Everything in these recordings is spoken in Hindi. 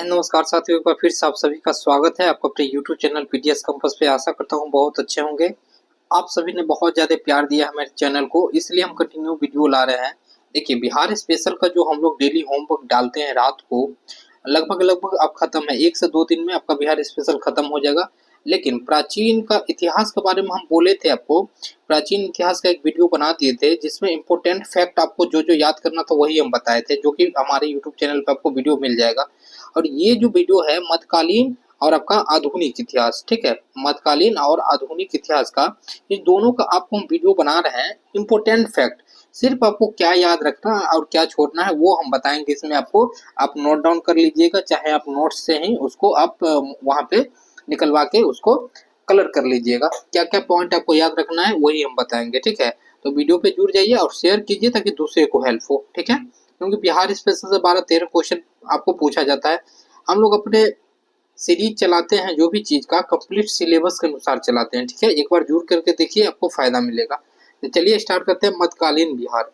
नमस्कार साथियों, एक बार फिर से आप सभी का स्वागत है आपको अपने YouTube चैनल पीटीएस कंपास पे। आशा करता हूँ बहुत अच्छे होंगे। आप सभी ने बहुत ज़्यादा प्यार दिया हमारे चैनल को, इसलिए हम कंटिन्यू वीडियो ला रहे हैं। देखिए, बिहार स्पेशल का जो हम लोग डेली होमवर्क डालते हैं रात को, लगभग अब खत्म है। 1 से 2 दिन में आपका बिहार स्पेशल खत्म हो जाएगा। लेकिन प्राचीन का इतिहास के बारे में हम बोले थे आपको, प्राचीन इतिहास का एक वीडियो बना दिए थे जिसमें इंपॉर्टेंट फैक्ट आपको जो जो याद करना था वही हम बताए थे, जो कि हमारे यूट्यूब चैनल पर आपको वीडियो मिल जाएगा। और ये जो वीडियो है मध्यकालीन और आपका आधुनिक इतिहास, ठीक है, मध्यकालीन और आधुनिक इतिहास का, इस दोनों का आपको हम वीडियो बना रहे हैं। इंपॉर्टेंट फैक्ट, सिर्फ आपको क्या याद रखना है और क्या छोड़ना है वो हम बताएंगे इसमें आपको। आप नोट डाउन कर लीजिएगा, चाहे आप नोट्स से ही उसको आप वहाँ पे निकलवा के उसको कलर कर लीजिएगा। क्या क्या पॉइंट आपको याद रखना है वही हम बताएंगे, ठीक है। तो वीडियो पे जुड़ जाइए और शेयर कीजिए ताकि दूसरे को हेल्प हो, ठीक है। क्योंकि बिहार स्पेशल से 12-13 क्वेश्चन आपको पूछा जाता है। हम लोग अपने सीरीज चलाते हैं, जो भी चीज का कंप्लीट सिलेबस के अनुसार चलाते हैं, ठीक है। एक बार जुड़ करके देखिए, आपको फायदा मिलेगा। तो चलिए स्टार्ट करते हैं। मध्यकालीन बिहार।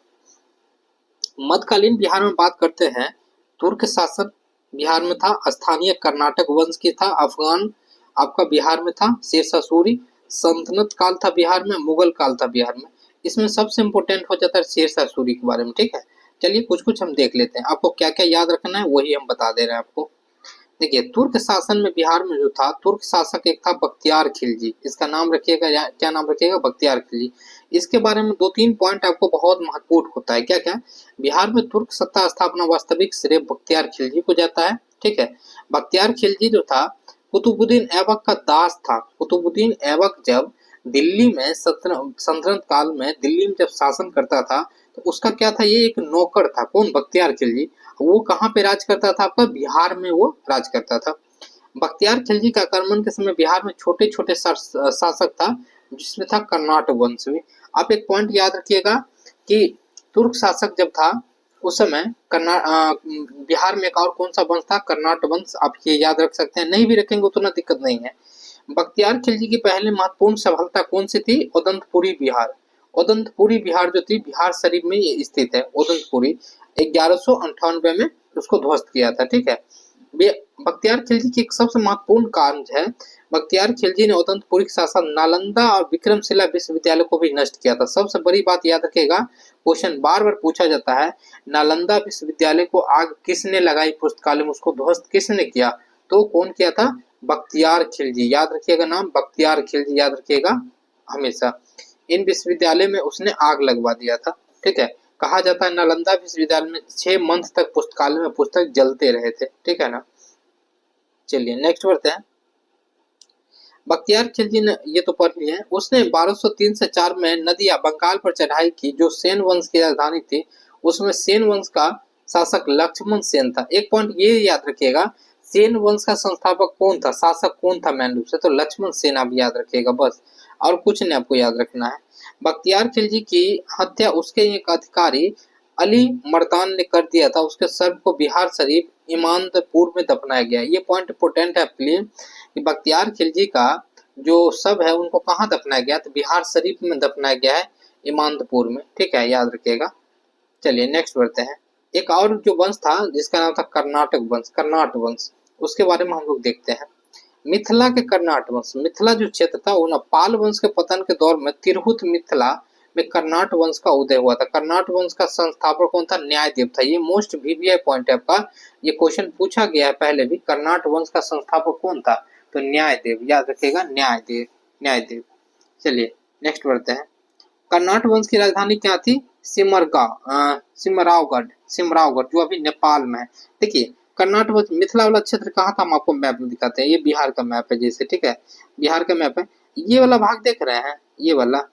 मध्यकालीन बिहार में बात करते हैं, तुर्क शासन बिहार में था, स्थानीय कर्नाटक वंश की था, अफगान आपका बिहार में था, शेरशाह सूरी, सल्तनत काल था बिहार में, मुगल काल था बिहार में। इसमें सबसे इंपॉर्टेंट हो जाता है शेरशाह सूरी के बारे में, ठीक है। चलिए कुछ कुछ हम देख लेते हैं। आपको क्या क्या याद रखना है वही हम बता दे रहे हैं आपको। देखिए, तुर्क शासन में बिहार में जो था, तुर्क शासक एक था बख्तियार खिलजी। इसका नाम रखिएगा, क्या नाम रखिएगा? बख्तियार खिलजी। इसके बारे में 2-3 पॉइंट आपको बहुत महत्वपूर्ण होता है। क्या क्या? बिहार में तुर्क सत्ता स्थापना वास्तविक श्रेय बख्तियार खिलजी को जाता है, ठीक है। बख्तियार खिलजी जो था कुतुबुद्दीन ऐबक का दास था। कुतुबुद्दीन ऐबक जब दिल्ली में सल्तनत काल में दिल्ली में जब शासन करता था, तो उसका क्या था, ये एक नौकर था। कौन? बख्तियार खिलजी। वो कहाँ पे राज करता था? आपका बिहार में वो राज करता था। बख्तियार खिलजी का आक्रमण के समय बिहार में छोटे छोटे शासक था, जिसमें था कर्नाटक वंश भी। आप एक पॉइंट याद रखिएगा कि तुर्क शासक जब था उस समय बिहार में एक और कौन सा वंश था? कर्नाटक वंश। आप ये याद रख सकते हैं, नहीं भी रखेंगे उतना दिक्कत नहीं है। बख्तियार खिलजी की पहले महत्वपूर्ण सफलता कौन सी थी? उदंतपुरी बिहार। उदंतपुरी बिहार जो थी, बिहार शरीफ में ये स्थित है उदंतपुरी। 1198 में उसको ध्वस्त किया था, ठीक है। बख्तियार खिलजी की एक सबसे महत्वपूर्ण कार्य है, बख्तियार खिलजी ने उदंतपुरी शासन नालंदा और विक्रमशिला विश्वविद्यालय को भी नष्ट किया था। सबसे बड़ी बात याद रखेगा, क्वेश्चन बार बार पूछा जाता है, नालंदा विश्वविद्यालय को आग किसने लगाई पुस्तकालय में, उसको ध्वस्त किसने किया? तो कौन किया था? बख्तियार खिलजी। याद रखिएगा नाम, बख्तियार खिलजी याद रखिएगा हमेशा। इन विश्वविद्यालय में उसने आग लगवा दिया था, ठीक है। कहा जाता है नालंदा विश्वविद्यालय में 6 मंथ तक पुस्तकालय में पुस्तक जलते रहे थे, ठीक है ना। चलिए नेक्स्ट बढ़ते हैं। बख्तियार खिलजी ने, ये तो पढ़ लिया है, उसने 1203 से 4 में नदिया बंगाल पर चढ़ाई की, जो सेन वंश की राजधानी थी। उसमें सेन वंश का शासक लक्ष्मण सेन था। एक पॉइंट ये याद रखिएगा, सेन वंश का संस्थापक कौन था, शासक कौन था मेन रूप से? तो लक्ष्मण सेन आप याद रखिएगा बस, और कुछ नहीं आपको याद रखना है। बख्तियार खिलजी की हत्या उसके एक अधिकारी अली मर्दान ने कर दिया था। उसके शव को बिहार शरीफ इमामतपुर में दफनाया गया। ये पॉइंट इंपोर्टेंट है आपके लिए कि बख्तियार खिलजी का जो शव है उनको कहाँ दफनाया गया? तो बिहार शरीफ में दफनाया गया है, इमामतपुर में, ठीक है, याद रखिएगा। चलिए नेक्स्ट बढ़ते हैं। एक और जो वंश था जिसका नाम था कर्नाटक वंश, कर्नाट वंश, उसके बारे में हम लोग देखते हैं। मिथिला के कर्नाट वंश, मिथिला जो क्षेत्र था वो पाल वंश के पतन के दौर में तिरहुत मिथिला में कर्नाट वंश का उदय हुआ था। कर्नाट वंश का संस्थापक कौन था? न्यायदेव था। ये मोस्ट वीवीआई पॉइंट है आपका, ये क्वेश्चन पूछा गया है पहले भी। कर्नाट वंश का संस्थापक कौन था? तो न्यायदेव, याद रखिएगा न्यायदेव, न्यायदेव। चलिए नेक्स्ट बढ़ते हैं। कर्नाट वंश की राजधानी क्या थी? सिमरावगढ़, सिमरावगढ़ जो अभी नेपाल में है। देखिए कर्नाटक वंश, मिथिला वाला क्षेत्र कहाँ था हम आपको मैप में दिखाते हैं। ये बिहार का मैप है जैसे, ठीक है, बिहार का मैप है। ये वाला भाग देख रहे हैं, ये वाला,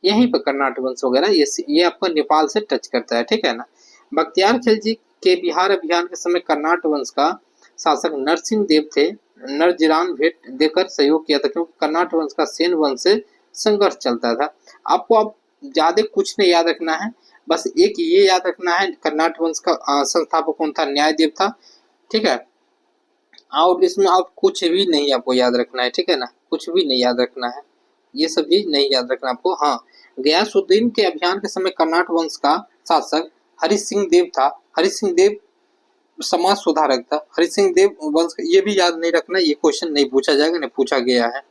यहीं पर कर्नाटक वंश वगैरह, ये आपका नेपाल से टच करता है, ठीक है ना। बख्तियार खिलजी के बिहार अभियान के समय कर्नाटक वंश का शासक नरसिंह देव थे। नरजिरान भेंट देकर सहयोग किया था, क्योंकि कर्नाटक वंश का सेन वंश से संघर्ष चलता था। आपको अब ज्यादा कुछ नहीं याद रखना है, बस एक ये याद रखना है, कर्नाटक वंश का संस्थापक कौन था? न्यायदेव था, ठीक है। और इसमें आप कुछ भी नहीं आपको याद रखना है, ठीक है ना, कुछ भी नहीं याद रखना है, ये सब भी नहीं याद रखना आपको। हाँ, गयासुद्दीन के अभियान के समय कर्नाटक वंश का शासक हरि सिंह देव था। हरि सिंह देव समाज सुधारक था। हरि सिंह देव वंश, ये भी याद नहीं रखना, ये क्वेश्चन नहीं पूछा जाएगा, नहीं पूछा गया है।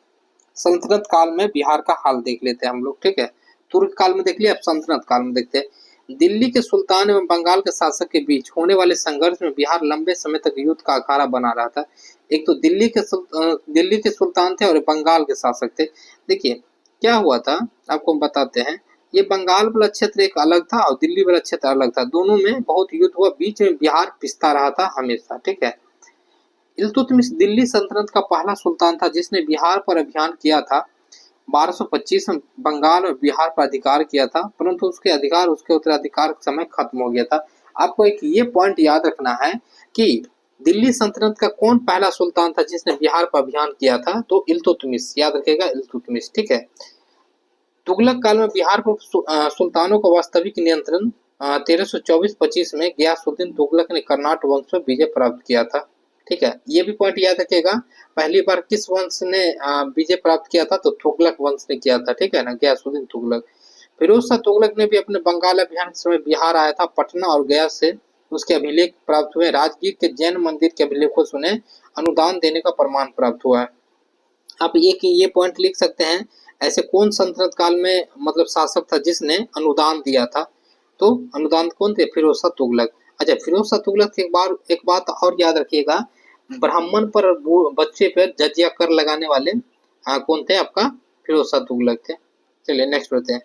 सल्तनत काल में बिहार का हाल देख लेते हैं हम लोग, ठीक है। तुर्क काल में देख लिया, अब सल्तनत काल में देखते हैं। दिल्ली के सुल्तान एवं बंगाल के शासक के बीच होने वाले संघर्ष में बिहार लंबे समय तक युद्ध का अखाड़ा बना रहा था। एक तो दिल्ली के सुल्तान थे और बंगाल के शासक थे। देखिए क्या हुआ था, आपको हम बताते हैं। ये बंगाल वाला क्षेत्र एक अलग था और दिल्ली वाला क्षेत्र अलग था, दोनों में बहुत युद्ध हुआ, बीच में बिहार पिसता रहा था हमेशा, ठीक है। इल्तुतमिश दिल्ली सल्तनत का पहला सुल्तान था जिसने बिहार पर अभियान किया था। 1225 में बंगाल और बिहार पर अधिकार किया था, परंतु उसके उत्तराधिकार समय खत्म हो गया था। आपको एक ये पॉइंट याद रखना है कि दिल्ली सल्तनत का कौन पहला सुल्तान था जिसने बिहार पर अभियान किया था, तो इल्तुतमिश, याद रखेगा इल्तुतमिश, ठीक है। तुगलक काल में बिहार पर सुल्तानों का वास्तविक नियंत्रण 1324-25 में गयासुद्दीन तुगलक ने कर्नाट वंश पर विजय प्राप्त किया था, ठीक है। ये भी पॉइंट याद रखिएगा, पहली बार किस वंश ने विजय प्राप्त किया था, तो तुगलक वंश ने किया था, ठीक है ना, गयासुद्दीन तुगलक। फिरोज शाह तुगलक ने भी अपने बंगाल अभियान के समय बिहार आया था। पटना और गया से उसके अभिलेख प्राप्त हुए। राजगीर के जैन मंदिर के अभिलेखों से उन्हें अनुदान देने का प्रमाण प्राप्त हुआ है। आप ये पॉइंट लिख सकते हैं, ऐसे कौन सल्तनत काल में मतलब शासक था जिसने अनुदान दिया था, तो अनुदान कौन थे, फिरोज शाह तुगलक। अच्छा, फिरोज शाह तुगलक एक बात और याद रखिएगा, ब्राह्मण पर बच्चे पर जजिया कर लगाने वाले कौन थे, आपका फिरोज शाह तुगलक थे। चलिए नेक्स्ट बढ़ते हैं।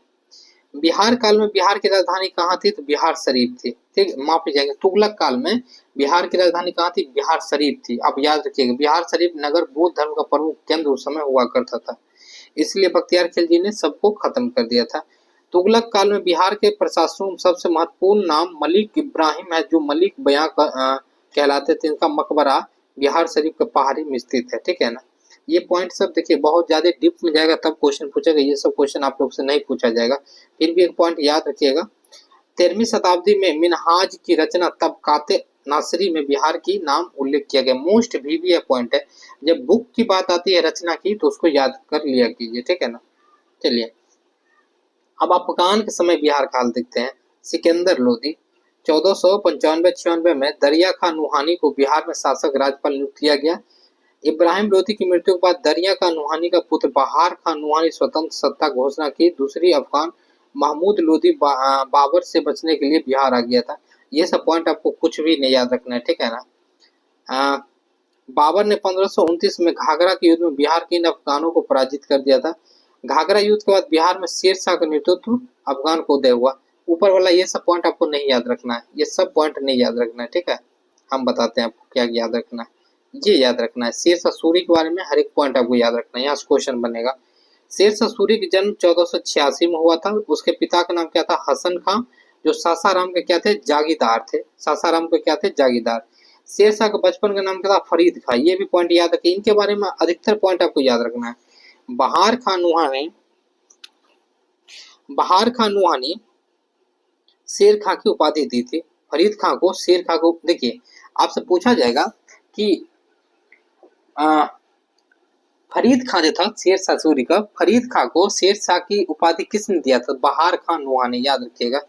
बिहार काल में बिहार की राजधानी कहाँ थी, तो बिहार शरीफ थी, ठीक, माफ कीजिएगा, तुगलक काल में बिहार की राजधानी कहाँ थी, बिहार शरीफ थी। आप याद रखिएगा, बिहार शरीफ नगर बौद्ध धर्म का प्रमुख केंद्र उस समय हुआ करता था, इसलिए बख्तियार खिलजी ने सबको खत्म कर दिया था। तुगलक काल में बिहार के प्रशासकों में सबसे महत्वपूर्ण नाम मलिक इब्राहिम है, जो मलिक बयां कहलाते थे। इनका मकबरा बिहार शरीफ के पहाड़ी में स्थित है, ठीक है ना। ये पॉइंट सब देखिए बहुत ज्यादा डीप में जाएगा तब क्वेश्चन पूछेगा, ये सब क्वेश्चन आप लोग से नहीं पूछा जाएगा, फिर भी एक पॉइंट याद रखिएगा। 13वीं शताब्दी में मिनहाज की रचना तबकाते नासरी में बिहार की नाम उल्लेख किया गया। मोस्ट भी पॉइंट है, जब बुक की बात आती है रचना की तो उसको याद कर लिया कीजिए, ठीक है ना। चलिए अब अफगान के समय बिहार का हाल देखते हैं। सिकंदर लोदी 1495-96 में दरिया खान नुहानी को बिहार में शासक राज्यपाल नियुक्त किया गया। इब्राहिम लोदी की मृत्यु के बाद दरिया खान नुहानी का पुत्र बहार खान नुहानी स्वतंत्र सत्ता घोषणा की। दूसरी अफगान महमूद लोदी बाबर से बचने के लिए बिहार आ गया था। ये सब पॉइंट आपको कुछ भी नहीं याद रखना है, ठीक है ना। बाबर ने 1529 में घाघरा के युद्ध में बिहार के इन अफगानों को पराजित कर दिया था। घाघरा युद्ध के बाद बिहार में शेर शाह का नेतृत्व अफगान को उदय हुआ। ऊपर वाला ये सब पॉइंट आपको नहीं याद रखना है, ये सब पॉइंट नहीं याद रखना है, ठीक है। हम बताते हैं आपको क्या याद रखना है, ये याद रखना है। शेर शाह सूरी के बारे में हर एक पॉइंट आपको याद रखना है, यहाँ से क्वेश्चन बनेगा। शेर शाह सूरी का जन्म 1486 में हुआ था। उसके पिता का नाम क्या था, हसन खां, जो सासाराम के क्या थे, जागीरदार थे। सासाराम के क्या थे, जागीरदार। शेर शाह के बचपन का नाम क्या था, फरीद खां। ये भी पॉइंट याद रखिए, इनके बारे में अधिकतर पॉइंट आपको याद रखना है। बहार खां नुहानी शेर खां की उपाधि दी थी। फरीद खां को शेर खां को, देखिए आपसे पूछा जाएगा कि फरीद खां जो था शेर शाह सूरी का, फरीद खां को शेर शाह की उपाधि किसने दिया था, बहार खान नुहानी, याद रखिएगा।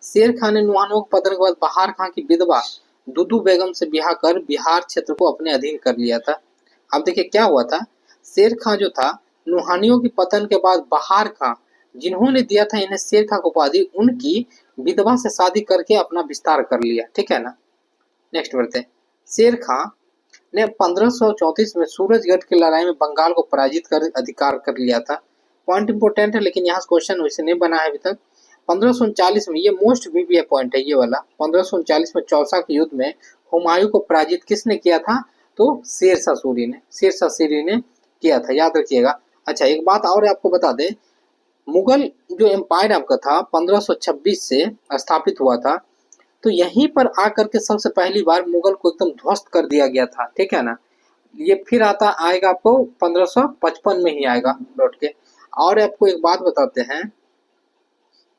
शेर खां ने नुहानियों के पतन के बाद बहार खां की विधवा दुदू बेगम से ब्याह कर बिहार क्षेत्र को अपने अधीन कर लिया था। अब देखिए क्या हुआ था, शेर खां जो था नुहानियों के पतन के बाद बहार खां जिन्होंने दिया था इन्हें शेर खां को उपाधि, उनकी विधवा से शादी करके अपना विस्तार कर लिया, ठीक है ना। नेक्स्ट बढ़ते हैं। शेर खां ने 1534 में सूरजगढ़ की लड़ाई में बंगाल को पराजित कर अधिकार कर लिया था। पॉइंट इंपोर्टेंट है लेकिन यहाँ क्वेश्चन वैसे नहीं बना है अभी तक। 1539 में, ये मोस्ट भी पॉइंट है ये वाला, 1539 में चौसा के युद्ध में हुमायूं को पराजित किसने किया था, तो शेर शाह सूरी ने किया था, याद रखिएगा। अच्छा एक बात और आपको बता दें, मुगल जो एम्पायर आपका था 1526 से स्थापित हुआ था, तो यहीं पर आकर के सबसे पहली बार मुगल को एकदम ध्वस्त कर दिया गया था, ठीक है ना। ये फिर आएगा आपको 1555 में ही आएगा लौट के। और आपको एक बात बताते हैं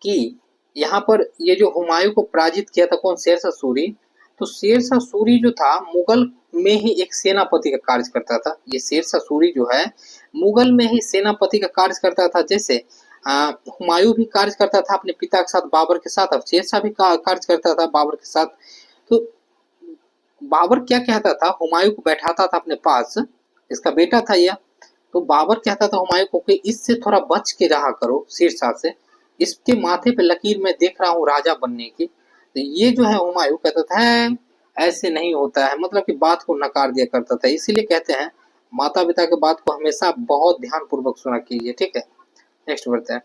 कि यहाँ पर ये जो हुमायूं को पराजित किया था कौन, शेर शाह सूरी, तो शेर शाह सूरी जो था मुगल में ही एक सेनापति का कार्य करता था। ये शेर शाह सूरी जो है मुगल में ही सेनापति का कार्य करता था। जैसे हुमायूं भी कार्य करता था अपने पिता के साथ बाबर के साथ, अब शेर शाह भी कार्य करता था बाबर के साथ। तो बाबर क्या कहता था, हुमायूं को बैठाता था अपने पास, इसका बेटा था यह। तो बाबर कहता था हुमायूं को कि इससे थोड़ा बच के रहा करो शेरशाह से, इसके माथे पे लकीर मैं देख रहा हूँ राजा बनने की। तो ये जो है हुमायूं कहता था "है, ऐसे नहीं होता है", मतलब कि बात को नकार दिया करता था। इसीलिए कहते हैं माता पिता के बात को हमेशा बहुत ध्यान पूर्वक सुना कीजिए, ठीक है। नेक्स्ट बढ़ते हैं।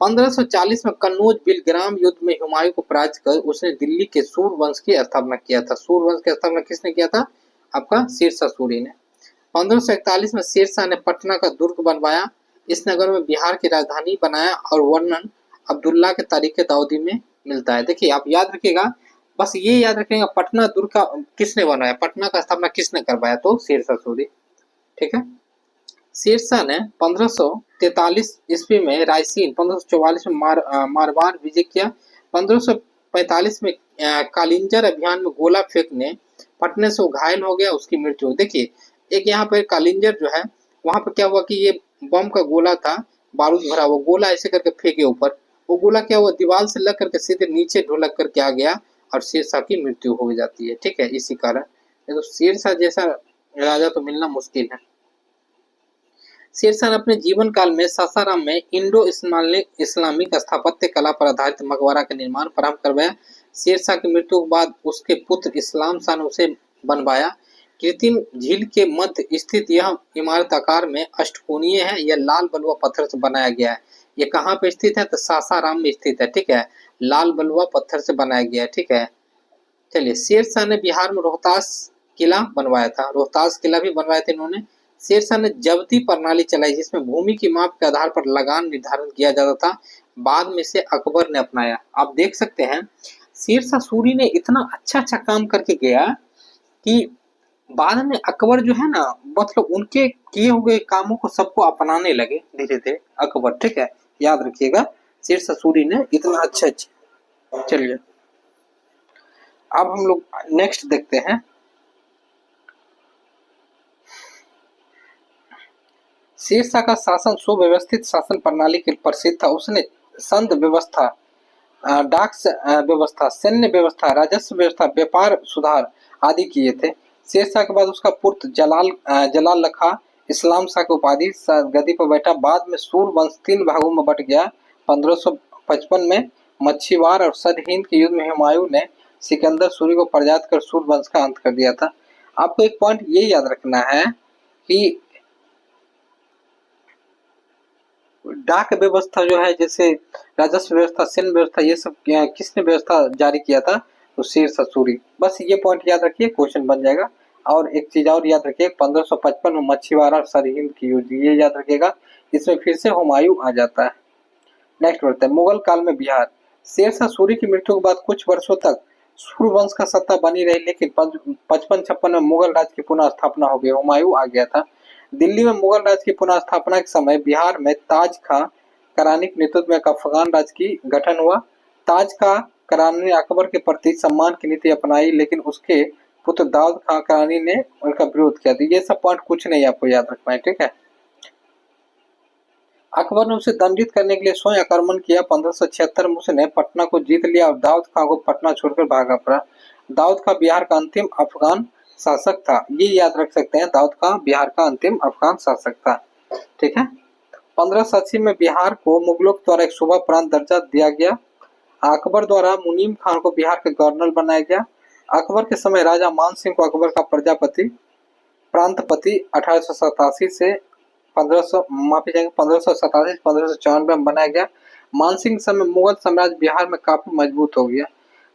1540 में कन्नौज बिलग्राम युद्ध में हुमायूं को पराजित कर उसने दिल्ली के सूर्यवंश की स्थापना किया था। सूर्यवंश की स्थापना किसने किया था? आपका शेरशाह सूरी ने। 1541 में शेरशाह ने पटना का दुर्ग बनवाया, इस नगर में बिहार की राजधानी बनाया और वर्णन अब्दुल्ला के तारीख दाऊदी में मिलता है। देखिए आप याद रखिएगा, बस ये याद रखिएगा पटना दुर्ग का किसने बनवाया, पटना का स्थापना किसने करवाया, तो शेरशाह सूरी, ठीक है। शेरशाह ने 1543 ईस्वी में रायसीन, 1544 में मारवाड़ विजय किया। 1545 में कालिंजर अभियान में गोला फेंकने फटने से वो घायल हो गया, उसकी मृत्यु हो। देखिए एक यहाँ पर कालिंजर जो है, वहां पर क्या हुआ कि ये बम का गोला था, बारूद भरा, वो गोला ऐसे करके फेंके ऊपर, वो गोला क्या हुआ दीवार से लग करके सीधे नीचे ढुलक करके आ गया और शेरशाह की मृत्यु हो जाती है, ठीक है। इसी कारण तो शेरशाह जैसा राजा तो मिलना मुश्किल है। शेरशाह ने अपने जीवन काल में सासाराम में इंडो इस्लामिक स्थापत्य कला पर आधारित मकबरा का निर्माण प्रारंभ करवाया। शेरशाह की मृत्यु के बाद उसके पुत्र इस्लाम शाह ने उसे बनवाया। कृत्रिम झील के मध्य स्थित यह इमारत आकार में अष्टकोणीय है, यह लाल बलुआ पत्थर से बनाया गया है। ये कहाँ पे स्थित है? तो सासाराम में स्थित है, ठीक है। लाल बलुआ पत्थर से बनाया गया है, ठीक है। चलिए शेरशाह ने बिहार में रोहतास किला बनवाया था, रोहतास किला भी बनवाया था इन्होंने। शेरशाह ने जब्ती प्रणाली चलाई जिसमें भूमि की माप के आधार पर लगान निर्धारण किया जाता था, बाद में से अकबर ने अपनाया। आप देख सकते हैं शेरशाह सूरी ने इतना अच्छा काम करके गया कि बाद में अकबर जो है ना, मतलब उनके किए हुए कामों को सबको अपनाने लगे धीरे धीरे अकबर, ठीक है। याद रखिएगा शेरशाह सूरी ने इतना अच्छा। चलिए अब हम लोग नेक्स्ट देखते हैं। शेरशाह का शासन सुव्यवस्थित शासन प्रणाली के प्रसिद्ध था। उसने संघ व्यवस्था, डाक व्यवस्था, सैन्य व्यवस्था, राजस्व व्यवस्था, व्यापार सुधार आदि किए थे। शेरशाह के बाद उसका पुत्र जलाल लखा इस्लाम शाह की उपाधि गद्दी पर बैठा। बाद में सूर्यवंश 3 भागों में बट गया। 1555 में मच्छीवाड़ और सरहिंद के युद्ध में हुमायूं ने सिकंदर सूरी को पराजित कर सूर्यवंश का अंत कर दिया था। आपको एक पॉइंट ये याद रखना है कि डाक व्यवस्था जो है, जैसे राजस्व व्यवस्था, सैन्य व्यवस्था, ये सब किसने व्यवस्था जारी किया था? तो शेरशाह सूरी। बस ये पॉइंट याद रखिए, क्वेश्चन बन जाएगा। और एक चीज और याद रखिए, 1555 में मच्छीवाड़ा और सरहिंद की युद्ध, ये याद रखिएगा। इसमें फिर से हुमायूं आ जाता है। नेक्स्ट बढ़ते हैं। मुगल काल में बिहार। शेरशाह सूरी की मृत्यु के बाद कुछ वर्षों तक सूर्यवंश का सत्ता बनी रही, लेकिन 55-56 में मुगल राज की पुनः स्थापना हो गई, हुमायूं आ गया था। दिल्ली में मुगल राज की पुनः स्थापना के समय बिहार में ताज खां करानी के नेतृत्व में एक अफगान राज की गठन हुआ। ताज खां करानी ने अकबर के प्रति सम्मान की नीति अपनाई, लेकिन उसके पुत्र दाऊद खां करानी ने उनका विरोध किया। तो ये सब पॉइंट कुछ नहीं आपको याद रखना है, ठीक है। अकबर ने उसे दंडित करने के लिए स्वयं आक्रमण किया। 1576 में उसने पटना को जीत लिया और दाऊद खां को पटना छोड़कर भागा पड़ा। दाऊद खां बिहार का अंतिम अफगान शासक था, ये याद रख सकते हैं, दाऊद खां बिहार का अंतिम अफगान शासक था, ठीक है। 1580 में बिहार को मुगलों द्वारा एक सूबा प्रांत दर्जा दिया गया। अकबर द्वारा मुनीम खान को बिहार का गवर्नर बनाया गया। अकबर के समय राजा मान सिंह को अकबर का प्रजापति प्रांतपति 1887 से 1597 में बनाया गया। मानसिंह समय मुगल साम्राज्य बिहार में काफी मजबूत हो गया।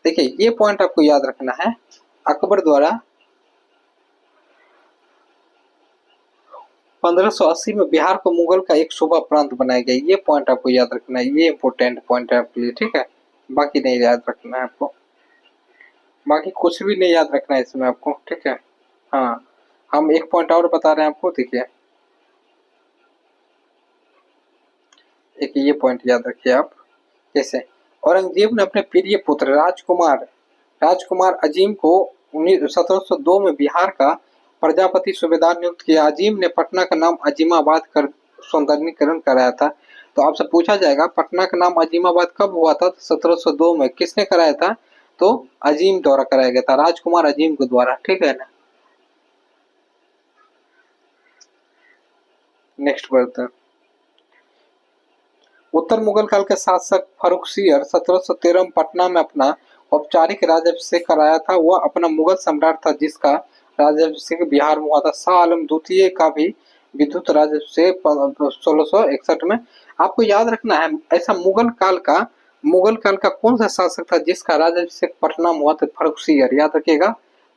देखिए ये पॉइंट आपको याद रखना है, अकबर द्वारा 1580 में बिहार को मुगल का एक सूबा प्रांत बनाया गया। ये पॉइंट आपको याद रखना है, ये इंपोर्टेंट पॉइंट है आपके लिए, ठीक है। बाकी नहीं याद रखना है आपको, बाकी कुछ भी नहीं याद रखना है इसमें आपको, ठीक है। हाँ, हम एक पॉइंट और बता रहे हैं आपको, देखिए एक ये पॉइंट याद रखिए आप। जैसे औरंगजेब ने अपने प्रिय पुत्र राजकुमार अजीम को 1702 में बिहार का प्रजापति सूबेदार नियुक्त किया। अजीम ने पटना का नाम अजीमाबाद कर सौंदर्यीकरण कराया था। तो आपसे पूछा जाएगा पटना का नाम अजीमाबाद कब हुआ था? तो 1702 में। किसने कराया था? तो अजीम द्वारा कराया गया था, राजकुमार अजीम के द्वारा, ठीक है ना। नेक्स्ट बढ़ते हैं। उत्तर मुगल काल के शासक फर्रुखसियर 1713 में पटना में अपना औपचारिक राज्याभिषेक कराया था। वह अपना मुगल सम्राट था जिसका राज्याभिषेक बिहार में हुआ था। शाह आलम द्वितीय का भी विद्युत राज्याभिषेक 1661 में। आपको याद रखना है, ऐसा मुगल काल का कौन सा शासक था जिसका राज्याभिषेक पटना में हुआ था? फर्रुखसियर, याद रखिएगा,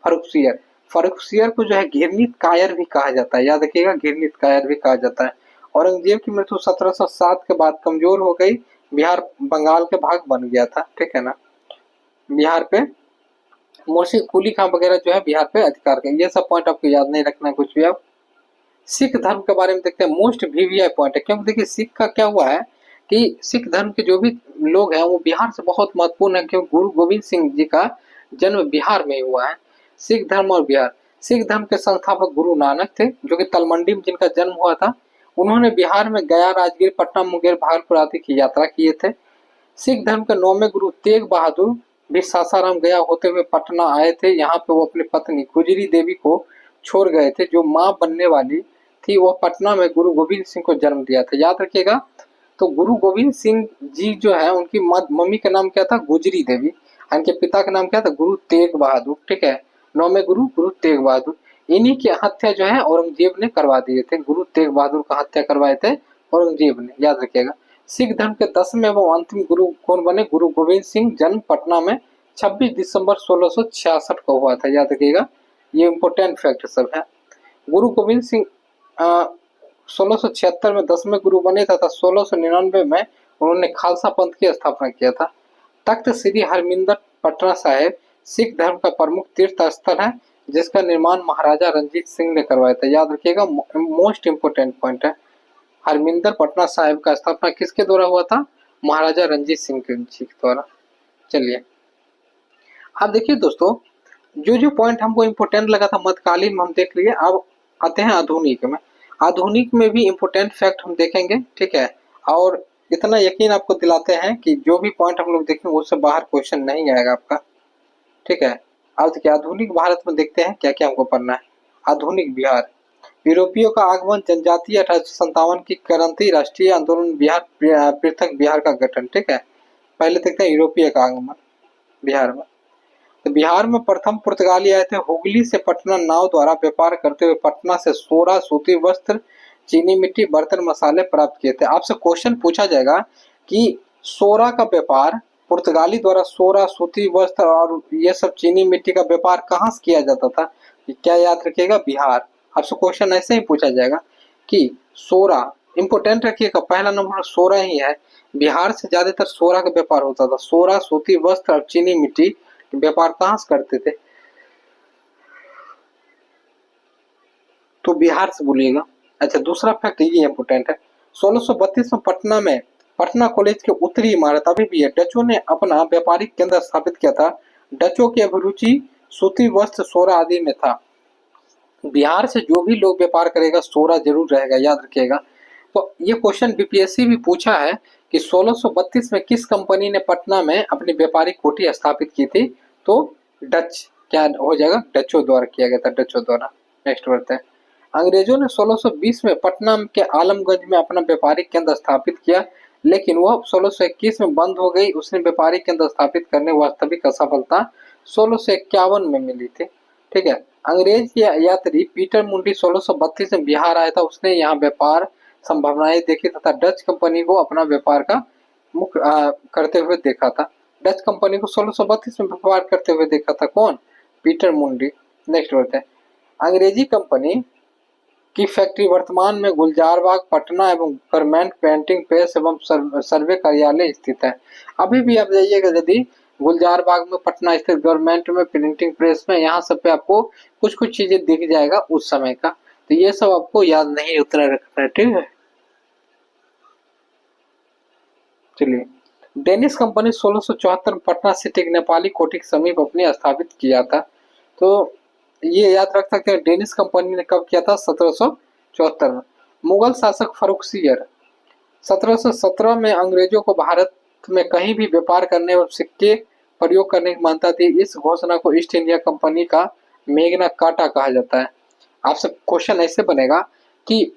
फर्रुखसियर। फर्रुखसियर को जो है घिरनीत कायर भी कहा जाता है, याद रखिएगा, घिरनीत कायर भी कहा जाता है। औरंगजेब की मृत्यु 1707 के बाद कमजोर हो गई, बिहार बंगाल के भाग बन गया था, ठीक है ना। बिहार पे मुंशी कुली खां वगैरह जो है बिहार पे अधिकार कर, ये सब पॉइंट आपको याद नहीं रखना है कुछ भी। आप सिख धर्म के बारे में देखते हैं, मोस्ट वीवीआई पॉइंट है, क्योंकि देखिए सिख का क्या हुआ है कि सिख धर्म के जो भी लोग हैं वो बिहार से बहुत महत्वपूर्ण है, क्योंकि गुरु गोविंद सिंह जी का जन्म बिहार में हुआ है। सिख धर्म और बिहार, सिख धर्म के संस्थापक गुरु नानक थे, जो कि तलमंडी में जिनका जन्म हुआ था। उन्होंने बिहार में गया, राजगीर, पटना, मुंगेर, भागलपुर आदि की यात्रा किए थे। सिख धर्म के 9वें गुरु तेग बहादुर भी सासाराम गया होते हुए पटना आए थे। यहाँ पे वो अपनी पत्नी गुजरी देवी को छोड़ गए थे, जो मां बनने वाली थी। वह पटना में गुरु गोविंद सिंह को जन्म दिया था, याद रखिएगा। तो गुरु गोविंद सिंह जी जो है उनकी मम्मी का नाम क्या था? गुजरी देवी। इनके पिता का नाम क्या था? गुरु तेग बहादुर, ठीक है। 9वें गुरु गुरु तेग बहादुर। इन्हीं की हत्या जो है औरंगजेब ने करवा दिए थे। गुरु तेग बहादुर का हत्या करवाए थे औरंगजेब ने, याद रखिएगा। सिख धर्म के 10वें एवं अंतिम गुरु कौन बने? गुरु गोविंद सिंह। जन्म पटना में 26 दिसंबर 1666 को हुआ था, याद रखिएगा। ये इंपोर्टेंट फैक्ट सब है। गुरु गोविंद सिंह 1676 में 10वें गुरु बने तथा 1699 में उन्होंने खालसा पंथ की स्थापना किया था। तख्त श्री हरमिंदर पटना साहिब सिख धर्म का प्रमुख तीर्थ स्थल है, जिसका निर्माण महाराजा रंजीत सिंह ने करवाया था, याद रखिएगा। मोस्ट इंपोर्टेंट पॉइंट है। हरमिंदर पटना साहिब का स्थापना किसके द्वारा हुआ था? महाराजा रंजीत सिंह जी के द्वारा। चलिए अब देखिए दोस्तों, जो जो पॉइंट हमको इम्पोर्टेंट लगा था मध्यकालीन में हम देख लिए। अब आते हैं आधुनिक में। आधुनिक में भी इम्पोर्टेंट फैक्ट हम देखेंगे, ठीक है। और इतना यकीन आपको दिलाते हैं कि जो भी पॉइंट हम लोग देखेंगे उससे बाहर क्वेश्चन नहीं आएगा आपका, ठीक है। अब देखिए आधुनिक भारत में देखते हैं क्या क्या हमको पढ़ना है। आधुनिक बिहार, यूरोपियों का आगमन, जनजातीय 1857 की क्रांति, राष्ट्रीय आंदोलन, बिहार पृथक बिहार का गठन, ठीक है। पहले देखते हैं यूरोपीय का आगमन बिहार में। तो बिहार में प्रथम पुर्तगाली आए थे। हुगली से पटना नाव द्वारा व्यापार करते हुए पटना से सोरा, सूती वस्त्र, चीनी मिट्टी, बर्तन, मसाले प्राप्त किए थे। आपसे क्वेश्चन पूछा जाएगा कि सोरा का व्यापार पुर्तगाली द्वारा, सोरा, सूती वस्त्र और ये सब चीनी मिट्टी का व्यापार कहाँ से किया जाता था? क्या याद रखिएगा? बिहार। आपसे क्वेश्चन ऐसे ही पूछा जाएगा कि सोरा, इंपोर्टेंट रखिएगा, पहला नंबर सोरा ही है। बिहार से ज्यादातर सोरा का व्यापार होता था। सोरा, सूती वस्त्र और चीनी मिट्टी व्यापार कहाँ से करते थे? तो बिहार से बोलिएगा। अच्छा, दूसरा फैक्ट ये इंपोर्टेंट है। 1632 में पटना में पटना कॉलेज के उत्तरी इमारत अभी भी है। डचों ने अपना व्यापारिक केंद्र स्थापित किया था। डचों की अभिरुचि सूती वस्त्र, सोरा आदि में था। बिहार से जो भी लोग व्यापार करेगा सोरा जरूर रहेगा, याद रखिएगा। तो ये क्वेश्चन बीपीएससी भी पूछा है कि 1632 में किस कंपनी ने पटना में अपनी व्यापारिक कोठी स्थापित की थी? तो डच, क्या हो जाएगा? डचों द्वारा किया गया था, डचों द्वारा। नेक्स्ट बढ़ते हैं। अंग्रेजों ने 1620 में पटना के आलमगंज में अपना व्यापारिक केंद्र स्थापित किया, लेकिन वह 1621 में बंद हो गई। उसने व्यापारिक केंद्र स्थापित करने वास्तविक असफलता 1651 में मिली थी, ठीक है। अंग्रेज यात्री पीटर मुंडी 1632 में बिहार आया था। उसने यहाँ व्यापार संभावनाएं देखी तथा डच कंपनी को अपना व्यापार का मुख्य करते हुए देखा था। डच कंपनी को 1632 में व्यापार करते हुए देखा था कौन? पीटर मुंडी। नेक्स्ट बढ़ते हैं। अंग्रेजी कंपनी की फैक्ट्री वर्तमान में गुलजारबाग, पटना एवं गवर्नमेंट पेंटिंग प्रेस एवं सर्वे कार्यालय स्थित है। अभी भी आप जाइएगा यदि गुलजारबाग में, पटना स्थित गवर्नमेंट में, प्रिंटिंग प्रेस में, यहाँ सब पे आपको कुछ कुछ चीजें दिख जाएगा उस समय का। तो ये सब आपको याद नहीं उतना रखना है, ठीक है। चलिए, डेनिश कंपनी 1674 में पटना सिटी के नेपाली कोठी के समीप अपनी स्थापित किया था। तो ये याद रख सकते हैं, डेनिश कंपनी ने कब किया था? 1774 में। मुगल शासक फर्रुखसियर 1717 में अंग्रेजों को भारत में कहीं भी व्यापार करने और सिक्के प्रयोग करने की मान्यता थी। इस घोषणा को ईस्ट इंडिया कंपनी का मेग्ना कार्टा कहा जाता है। आपसे क्वेश्चन ऐसे बनेगा कि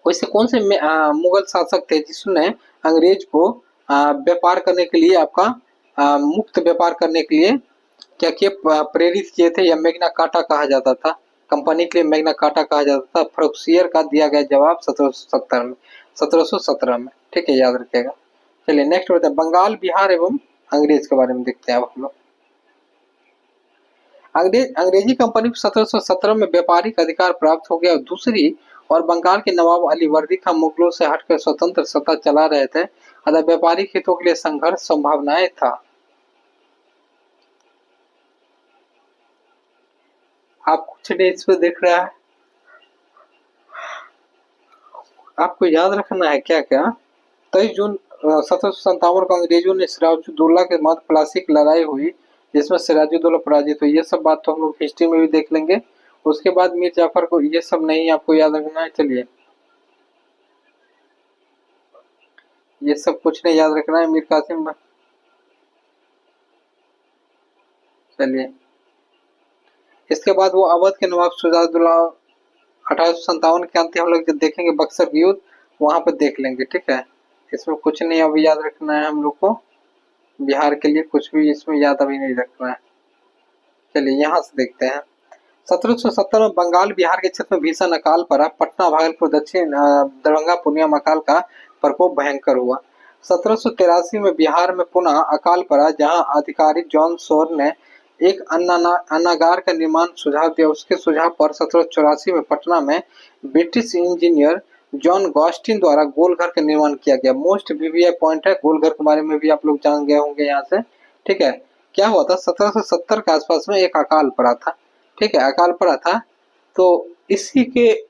वैसे कौन से मुगल शासक थे जिसने अंग्रेज को व्यापार करने के लिए आपका मुक्त व्यापार करने के लिए क्या किए, प्रेरित किए थे, या मैग्ना कार्टा कहा जाता था। कंपनी के लिए मैग्ना कार्टा कहा जाता था। फ्रोक्सियर का दिया गया जवाब 1770 में, 1717 में। ठीक है, याद रखिएगा। चलिए नेक्स्ट होता है बंगाल, बिहार एवं अंग्रेज के बारे में देखते हैं अब हम लोग। अंग्रेजी कंपनी को 1717 में व्यापारिक अधिकार प्राप्त हो गया और दूसरी और बंगाल के नवाब अली वर्दी खान मुगलों से हटकर स्वतंत्र सत्ता चला रहे थे, अतः व्यापारिक हितों के लिए संघर्ष संभावनाएं था। आप कुछ नहीं इस पे देख रहा है, आपको याद रखना है क्या क्या। 23 जून 1757 को अंग्रेजों ने सिराजुद्दौला के मध्य प्लासी की लड़ाई हुई जिसमें सिराजुद्दौला पराजित हुई। ये सब बात तो हम लोग हिस्ट्री में भी देख लेंगे। उसके बाद मीर जाफर को, ये सब नहीं आपको याद रखना है। चलिए ये सब कुछ नहीं याद रखना है। मीर कासिम, चलिए इसके बाद वो अवध के नवाब सिराजुद्दौला 1857 के अंत हम लोग जब देखेंगे बक्सर की युद्ध, वहां पर देख लेंगे। ठीक है, इसमें कुछ नहीं अभी याद रखना है हम लोग को। बिहार के लिए कुछ भी इसमें याद अभी नहीं रखना है। चलिए यहाँ से देखते हैं। 1770 में बंगाल बिहार के क्षेत्र में भीषण अकाल पड़ा। पटना, भागलपुर, दक्षिण दरभंगा, पूर्णिया में अकाल का प्रकोप भयंकर हुआ। 1783 में बिहार में पुनः अकाल पड़ा, जहां अधिकारी जॉन सोर ने एक अन्नागार का निर्माण सुझाव दिया। उसके सुझाव पर 1784 में पटना में ब्रिटिश इंजीनियर जॉन गॉस्टिन द्वारा गोलघर का निर्माण किया गया। मोस्ट वीवीआई पॉइंट है, गोलघर के बारे में भी आप लोग जान गए होंगे यहाँ से। ठीक है, क्या हुआ था 1770 के आसपास में एक अकाल पड़ा था। ठीक है, अकाल पड़ा था तो इसी के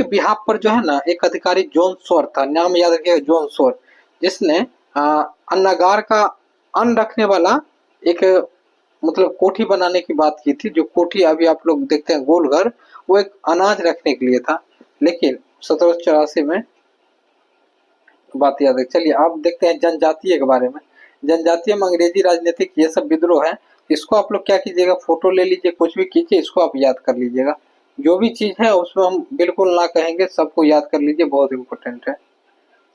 बिहाफ पर जो है ना एक अधिकारी जॉन सोर था, नाम याद रखिएगा, जॉन सोर, जिसने अन्नागार का अन्न रखने वाला एक मतलब कोठी बनाने की बात की थी। जो कोठी अभी आप लोग देखते हैं गोलघर, वो एक अनाज रखने के लिए था। लेकिन 1784 में बात याद है। चलिए आप देखते हैं जनजातीय के बारे में। जनजातीय में अंग्रेजी राजनीतिक ये सब विद्रोह है। इसको आप लोग क्या कीजिएगा, फोटो ले लीजिए, कुछ भी कीजिए, इसको आप याद कर लीजिएगा। जो भी चीज है उसमें हम बिल्कुल ना कहेंगे, सबको याद कर लीजिए, बहुत इंपॉर्टेंट है।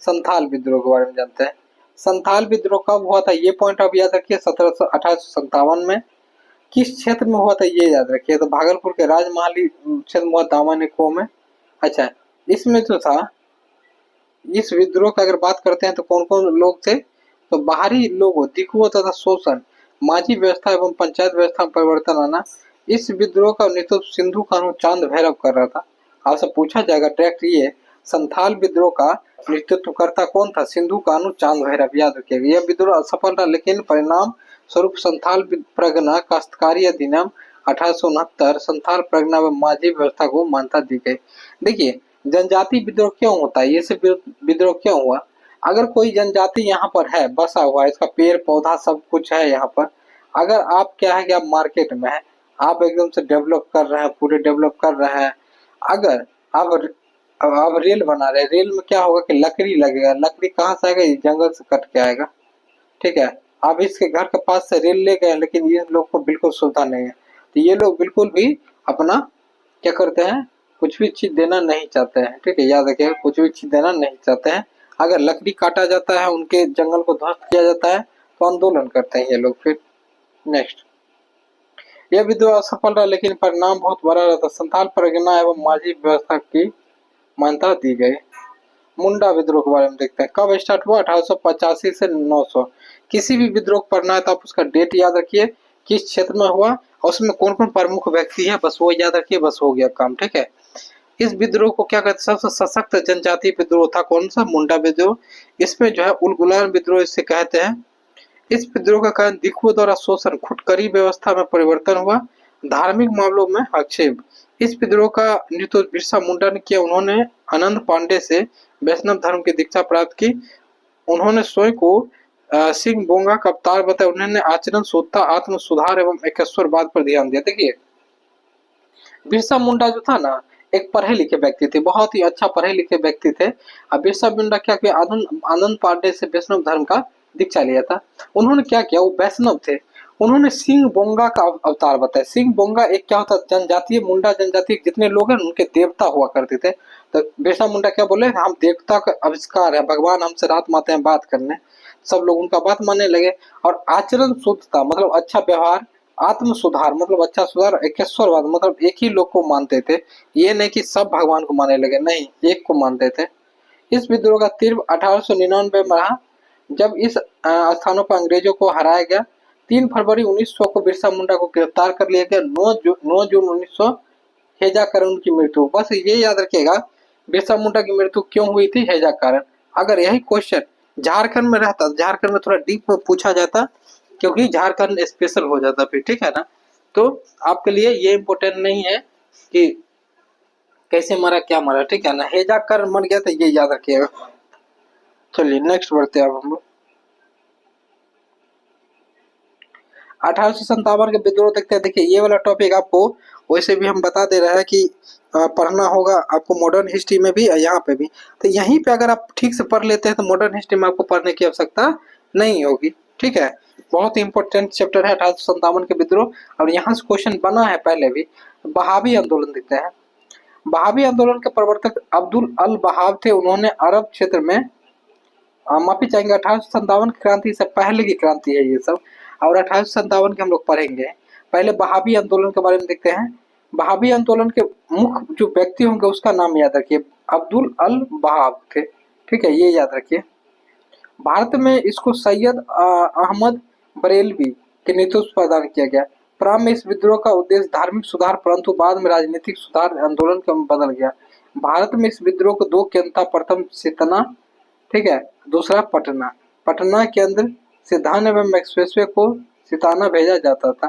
संथाल विद्रोह के बारे में जानते हैं। संथाल विद्रोह कब हुआ था ये पॉइंट आप याद रखिए। 1857 में। किस क्षेत्र में हुआ था ये याद रखिए, तो भागलपुर के राजमहली क्षेत्र में हुआ, दामानिको में। अच्छा, इसमें जो था, इस विद्रोह का अगर बात करते हैं तो कौन कौन लोग थे, तो बाहरी लोगों, दिखुओं तथा शोषण, माझी व्यवस्था एवं पंचायत व्यवस्था में परिवर्तन आना। इस विद्रोह का नेतृत्व सिंधु कानू चांद भैरव कर रहा था। आपसे पूछा जाएगा ट्रैक्ट ये, संथाल विद्रोह का नेतृत्वकर्ता कौन था, सिंधु कानू चांद भैरव, याद रखिएगा। यह विद्रोह असफल रहा, लेकिन परिणाम स्वरूप संथाल प्रगना काश्तकारी अधिनियम 1869 संथाल प्रगना व माझी व्यवस्था को मान्यता दी गई। देखिए जनजाति विद्रोह क्यों होता है, ये सब विद्रोह क्यों हुआ। अगर कोई जनजाति यहाँ पर है, बसा हुआ है, इसका पेड़ पौधा सब कुछ है यहाँ पर, अगर आप क्या है कि आप मार्केट में है, आप एकदम से डेवलप कर रहे हैं, पूरे डेवलप कर रहे हैं, अगर आप रेल बना रहे हैं, रेल में क्या होगा कि लकड़ी लगेगा, लकड़ी कहाँ से आएगा, जंगल से कट के आएगा। ठीक है, आप इसके घर के पास से रेल ले गए, लेकिन ये लोग को बिल्कुल सुविधा नहीं है, तो ये लोग बिल्कुल भी अपना क्या करते हैं, कुछ भी चीज देना नहीं चाहते हैं। ठीक है, याद रखिएगा, कुछ भी चीज देना नहीं चाहते हैं। अगर लकड़ी काटा जाता है, उनके जंगल को ध्वस्त किया जाता है, तो आंदोलन करते हैं ये लोग। फिर नेक्स्ट, यह विद्रोह असफल रहा, लेकिन परिणाम बहुत बड़ा रहा। संथाल परगना एवं माझी व्यवस्था की मान्यता दी गई। मुंडा विद्रोह के बारे में देखते हैं। कब स्टार्ट हुआ, 1885 से 900। किसी भी विद्रोह पढ़ना है तो आप उसका डेट याद रखिए, किस क्षेत्र में हुआ और उसमें कौन कौन प्रमुख व्यक्ति है, बस वो याद रखिए, बस हो गया काम। ठीक है, इस विद्रोह को क्या कहते हैं, सबसे सशक्त जनजातीय विद्रोह था कौन सा, मुंडा विद्रोह। इसमें जो है उलगुलान विद्रोह इसे कहते हैं। इस विद्रोह का कारण दिखुओं द्वारा शोषण, खुटकरी व्यवस्था में परिवर्तन हुआ, धार्मिक मामलों में हस्तक्षेप। इस विद्रोह का नेतृत्व बिरसा मुंडा ने किया। उन्होंने आनंद पांडे से वैष्णव धर्म की दीक्षा प्राप्त की। उन्होंने स्वयं को सिंह बोंगा का अवतार बताया। उन्होंने आचरण शुद्धता, आत्म सुधार एवं एकेश्वरवाद पर ध्यान दिया। देखिए बिरसा मुंडा जो था ना, एक पढ़े लिखे व्यक्ति थे, बहुत ही अच्छा पढ़े लिखे व्यक्ति थे। अब बिरसा मुंडा क्या किया, आनंद पांडे से वैष्णव धर्म का दीक्षा लिया था। उन्होंने क्या किया, वो वैष्णव थे, उन्होंने सिंह बोंगा का अवतार बताया। सिंह बोंगा एक क्या होता है, जनजातीय, मुंडा जनजाति जितने लोग हैं उनके देवता हुआ करते थे। तो बिरसा मुंडा क्या बोले, हम देवता का आविष्कार है, भगवान हमसे रात माते हैं बात करने। सब लोग उनका बात मानने लगे। और आचरण शुद्धता मतलब अच्छा व्यवहार, आत्म सुधार मतलब अच्छा सुधार, एकेश्वरवाद मतलब एक ही लोग को मानते थे। ये नहीं कि सब भगवान को मानने लगे, नहीं, एक को मानते थे। इस विद्रोह का तीव्र 1899 में रहा, जब इस स्थानों पर अंग्रेजों को हराया गया। 3 फरवरी 1900 को बिरसा मुंडा को गिरफ्तार कर लिया गया। 9 जून 1900 हैजा कारण की मृत्यु। बस ये याद रखिएगा, बिरसा मुंडा की मृत्यु क्यों हुई थी, हैजा कारण। अगर यही क्वेश्चन झारखंड में रहता, झारखंड में थोड़ा डीप में पूछा जाता, क्योंकि झारखंड स्पेशल हो जाता फिर, ठीक है ना। तो आपके लिए ये इम्पोर्टेंट नहीं है कि कैसे मरा क्या मरा, ठीक है ना, हैजा कर मर गया, तो ये याद रखिएगा। चलिए नेक्स्ट बढ़ते हैं अब हम लोग। 1857 के विद्रोह देखते हैं। देखिए ये वाला टॉपिक आपको वैसे भी हम बता दे रहे हैं कि पढ़ना होगा आपको मॉडर्न हिस्ट्री में भी और यहाँ पे भी। तो यहीं पे अगर आप ठीक से पढ़ लेते हैं तो मॉडर्न हिस्ट्री में आपको पढ़ने की आवश्यकता नहीं होगी, ठीक है। बहुत ही इंपॉर्टेंट चैप्टर है 1857 के विद्रोह। और यहाँ से क्वेश्चन बना है पहले भी। बहावी आंदोलन देखते हैं। बहावी आंदोलन के प्रवर्तक अब्दुल अल बहाव थे। उन्होंने अरब क्षेत्र में माफी चाहेंगे, 1857 की क्रांति से पहले की क्रांति है ये सब। और 1857 के हम लोग पढ़ेंगे। पहले बहावी आंदोलन के बारे में देखते हैं। बहावी आंदोलन के मुख्य जो व्यक्ति होंगे उसका नाम याद रखिए, अब्दुल अल बहाव थे, ठीक है, ये याद रखिए। भारत में इसको सैयद अहमद बरेलवी के नेतृत्व प्रदान किया गया। प्रारंभ में इस विद्रोह का उद्देश्य धार्मिक सुधार, परंतु बाद में राजनीतिक सुधार आंदोलन का बदल गया। भारत में इस विद्रोह को 2 केंद्र था, प्रथम सितना, ठीक है, दूसरा पटना। पटना के अंदर सिद्धांत एवं एक्सप्रेसवे को सिताना भेजा जाता था।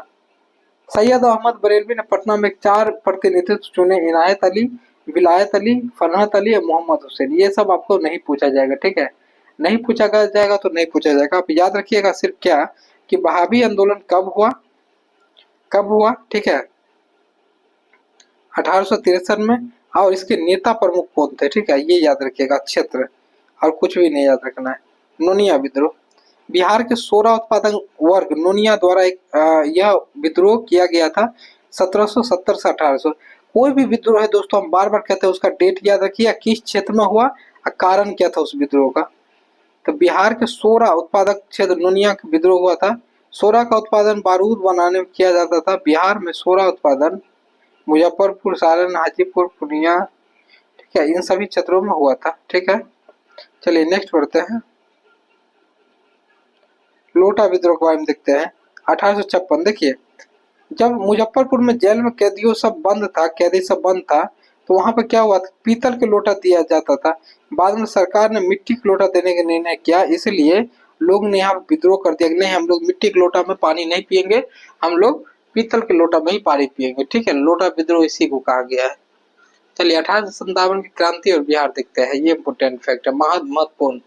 सैयद अहमद बरेलवी ने पटना में 4 प्रतिनिधित्व चुने, इनायत अली, विलायत अली, फरहत अली और मोहम्मद हुसैन। ये सब आपको नहीं पूछा जाएगा, ठीक है, नहीं पूछा जाएगा तो नहीं पूछा जाएगा। आप याद रखिएगा सिर्फ क्या, कि बहावी आंदोलन कब हुआ, ठीक है, 1863 में। और इसके नेता प्रमुख कौन थे, ठीक है, ये याद रखिएगा क्षेत्र, और कुछ भी नहीं याद रखना है। नोनिया विद्रोह, बिहार के 16 उत्पादक वर्ग नोनिया द्वारा यह विद्रोह किया गया था 1770 से 1800। कोई भी विद्रोह है दोस्तों, हम बार बार कहते हैं, उसका डेट याद रखिए, किस क्षेत्र में हुआ और कारण क्या था उस विद्रोह का। तो बिहार के 16 उत्पादक क्षेत्र नोनिया का विद्रोह हुआ था। 16 का उत्पादन बारूद बनाने में किया जाता था। बिहार में 16 उत्पादन मुजफ्फरपुर, सारण, हाजीपुर, पूर्णिया, ठीक है, इन सभी क्षेत्रों में हुआ था, ठीक है। चलिए नेक्स्ट बढ़ते हैं। लोटा विद्रोह के बारे में देखते हैं। 1856, देखिए जब मुजफ्फरपुर में जेल में कैदियों सब बंद था, कैदी सब बंद था, तो वहां पर क्या हुआ था, पीतल के लोटा दिया जाता था। बाद में सरकार ने मिट्टी के लोटा देने का निर्णय किया, इसलिए लोग ने यहाँ विद्रोह कर दिया कि नहीं, हम लोग मिट्टी के लोटा में पानी नहीं पियेंगे, हम लोग पीतल के लोटा में ही पानी पियेंगे, ठीक है। लोटा विद्रोह इसी को कहा गया है। चलिए 1857 की क्रांति और बिहार देखते हैं, ये इंपोर्टेंट फैक्ट है, महत्वपूर्ण।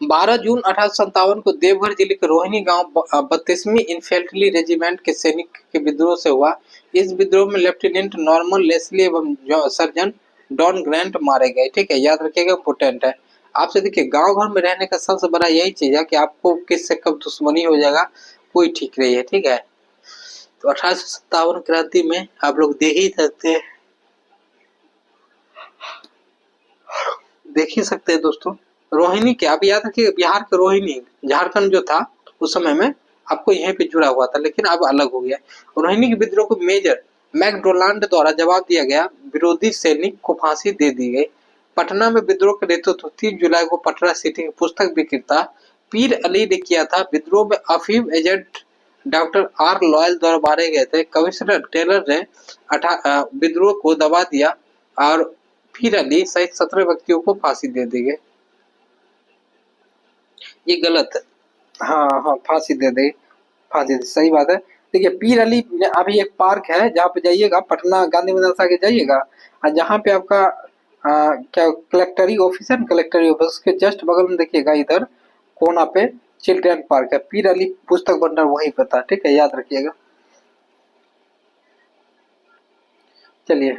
12 जून 1857 को देवघर जिले के रोहिणी गांव 32वीं इन्फेंट्री रेजिमेंट के सैनिक के विद्रोह से हुआ। इस विद्रोह में लेफ्टिनेंट नॉर्मन लेस्ली एवं सर्जन डॉन ग्रांट मारे गए, ठीक है, याद रखिएगा, इंपोर्टेंट है। आपसे देखिए गांव घर में रहने का सबसे बड़ा यही चीज है कि आपको किससे कब दुश्मनी हो जाएगा कोई ठीक नहीं है, ठीक है। तो 1857 क्रांति में आप लोग देख ही सकते हैं दोस्तों। रोहिणी के, आप याद रखिए, बिहार के रोहिणी, झारखंड जो था उस समय में आपको यहीं पे जुड़ा हुआ था, लेकिन अब अलग हो गया। रोहिणी के विद्रोह को मेजर मैकडोनाल्ड द्वारा जवाब दिया गया, विरोधी सैनिक को फांसी दे दी गई। पटना में विद्रोह के नेतृत्व 3 जुलाई को पटना सिटी के पुस्तक विक्रेता पीर अली ने किया था। विद्रोह में अफीम एजेंट डॉक्टर आर लॉयल द्वारा मारे गए थे। कमिश्नर टेलर ने विद्रोह को दबा दिया और पीर अली सहित 17 व्यक्तियों को फांसी दे दी गई। ये गलत है, हाँ हाँ, फांसी दे दे, फांसी दे, सही बात है। देखिए पीर अली में अभी एक पार्क है, जहाँ पे जाइएगा, पटना गांधी मैदान से आगे जाइएगा, और जहाँ पे आपका क्या कलेक्टरी ऑफिस है ना, कलेक्टरी ऑफिस के जस्ट बगल में देखिएगा, इधर कोना पे चिल्ड्रन पार्क है, पीर अली पुस्तक भंडार वहीं पर था, ठीक है, याद रखिएगा। चलिए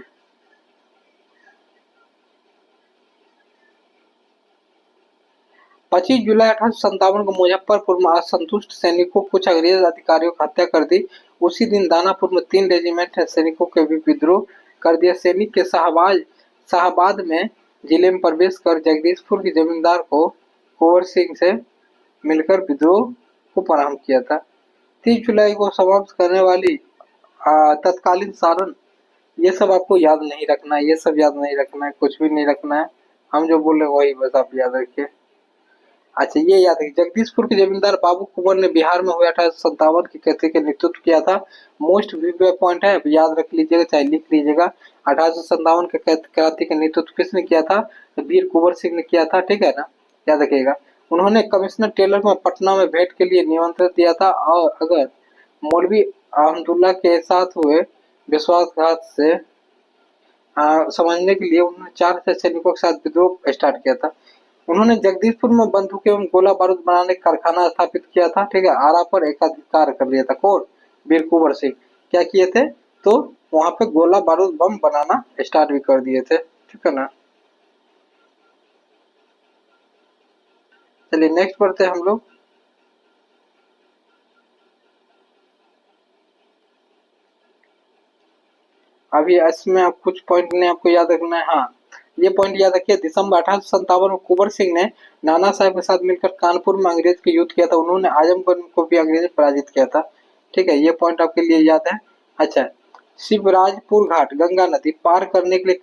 25 जुलाई 1857 को मुजफ्फरपुर में असंतुष्ट सैनिकों कुछ अंग्रेज अधिकारियों की हत्या कर दी। उसी दिन दानापुर में 3 रेजिमेंट सैनिकों के भी विद्रोह कर दिया। सैनिक के शाहबाद में जिले में प्रवेश कर जगदीशपुर के जमींदार को कुंवर सिंह से मिलकर विद्रोह को प्रारंभ किया था। 30 जुलाई को समाप्त करने वाली तत्कालीन सारण, ये सब आपको याद नहीं रखना है, ये सब याद नहीं रखना है, कुछ भी नहीं रखना है, हम जो बोले वही बस आप याद रखिए। अच्छा ये याद है, जगदीशपुर के जमींदार बाबू कुंवर ने बिहार में हुए 1857 की क्रांति का नेतृत्व किया था। मोस्ट वीवीआई पॉइंट है, याद रख लीजिएगा, चाहे लिख लीजिएगा। 1857 के क्रांति का नेतृत्व किसने किया था? तो वीर कुंवर सिंह ने किया था, ठीक है ना, याद रखिएगा। उन्होंने कमिश्नर टेलर को पटना में भेंट के लिए निमंत्रण दिया था, और अगर मौलवी अहमदुल्ला के साथ हुए विश्वासघात से समझने के लिए उन्होंने 4 सैनिकों के साथ विद्रोह स्टार्ट किया था। उन्होंने जगदीशपुर में बंदूक एवं गोला बारूद बनाने का कारखाना स्थापित किया था, ठीक है। आरा पर एकाधिकार कर लिया था। कौन? वीर कुंवर सिंह। क्या किए थे? तो वहां पे गोला बारूद बम बनाना स्टार्ट भी कर दिए थे, ठीक है ना। चलिए नेक्स्ट पढ़ते हैं हम लोग। अभी इसमें आप कुछ पॉइंट ने आपको याद रखना है। हाँ, ये पॉइंट याद रखिए, दिसंबर 1857 में कुंवर सिंह ने नाना साहब के साथ मिलकर कानपुर में अंग्रेज के युद्ध किया था। उन्होंने आजमगढ़ को भी अंग्रेज पराजित किया था, ठीक है, ये पॉइंट आपके लिए याद है। अच्छा, शिवराजपुर घाट गंगा नदी पार करने के लिए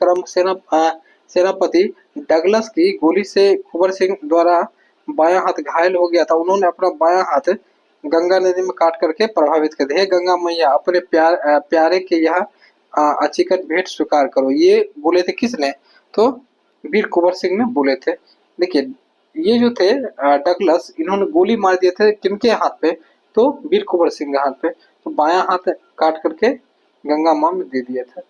सेनापति डगलस की गोली से कुंवर सिंह द्वारा बायां हाथ घायल हो गया था। उन्होंने अपना बायां हाथ गंगा नदी में काट करके प्रभावित कर दिया। हे गंगा मैया, अपने प्यारे के यहाँ अचिकन भेंट स्वीकार करो, ये बोले थे किसने? तो वीर कुंवर सिंह ने बोले थे। देखिए ये जो थे डगलस, इन्होंने गोली मार दिए थे किनके हाथ पे? तो वीर कुंवर सिंह के हाथ पे। तो बायां हाथ काट करके गंगा मां में दे दिए थे।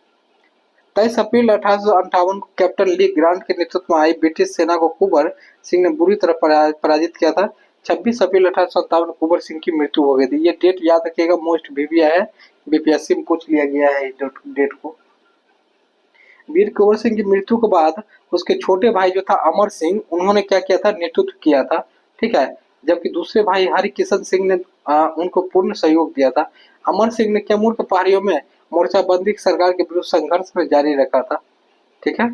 23 अप्रैल 1858 को कैप्टन ली ग्रांट के नेतृत्व में आई ब्रिटिश सेना को कुंवर सिंह ने बुरी तरह पराजित किया था। 26 अप्रैल 1857 कुंवर सिंह की मृत्यु हो गई थी। ये डेट याद रखिएगा, मोस्ट वीवीआई है, बीपीएससी में पूछ लिया गया है डेट को। वीर कुंवर सिंह की मृत्यु के बाद उसके छोटे भाई जो था अमर सिंह, उन्होंने क्या किया था? नेतृत्व किया था, ठीक है। जबकि दूसरे भाई हरिकिशन सिंह ने उनको पूर्ण सहयोग दिया था। अमर सिंह ने कैमूर के पहाड़ियों में मोर्चाबंदी सरकार के विरुद्ध संघर्ष में जारी रखा था, ठीक है।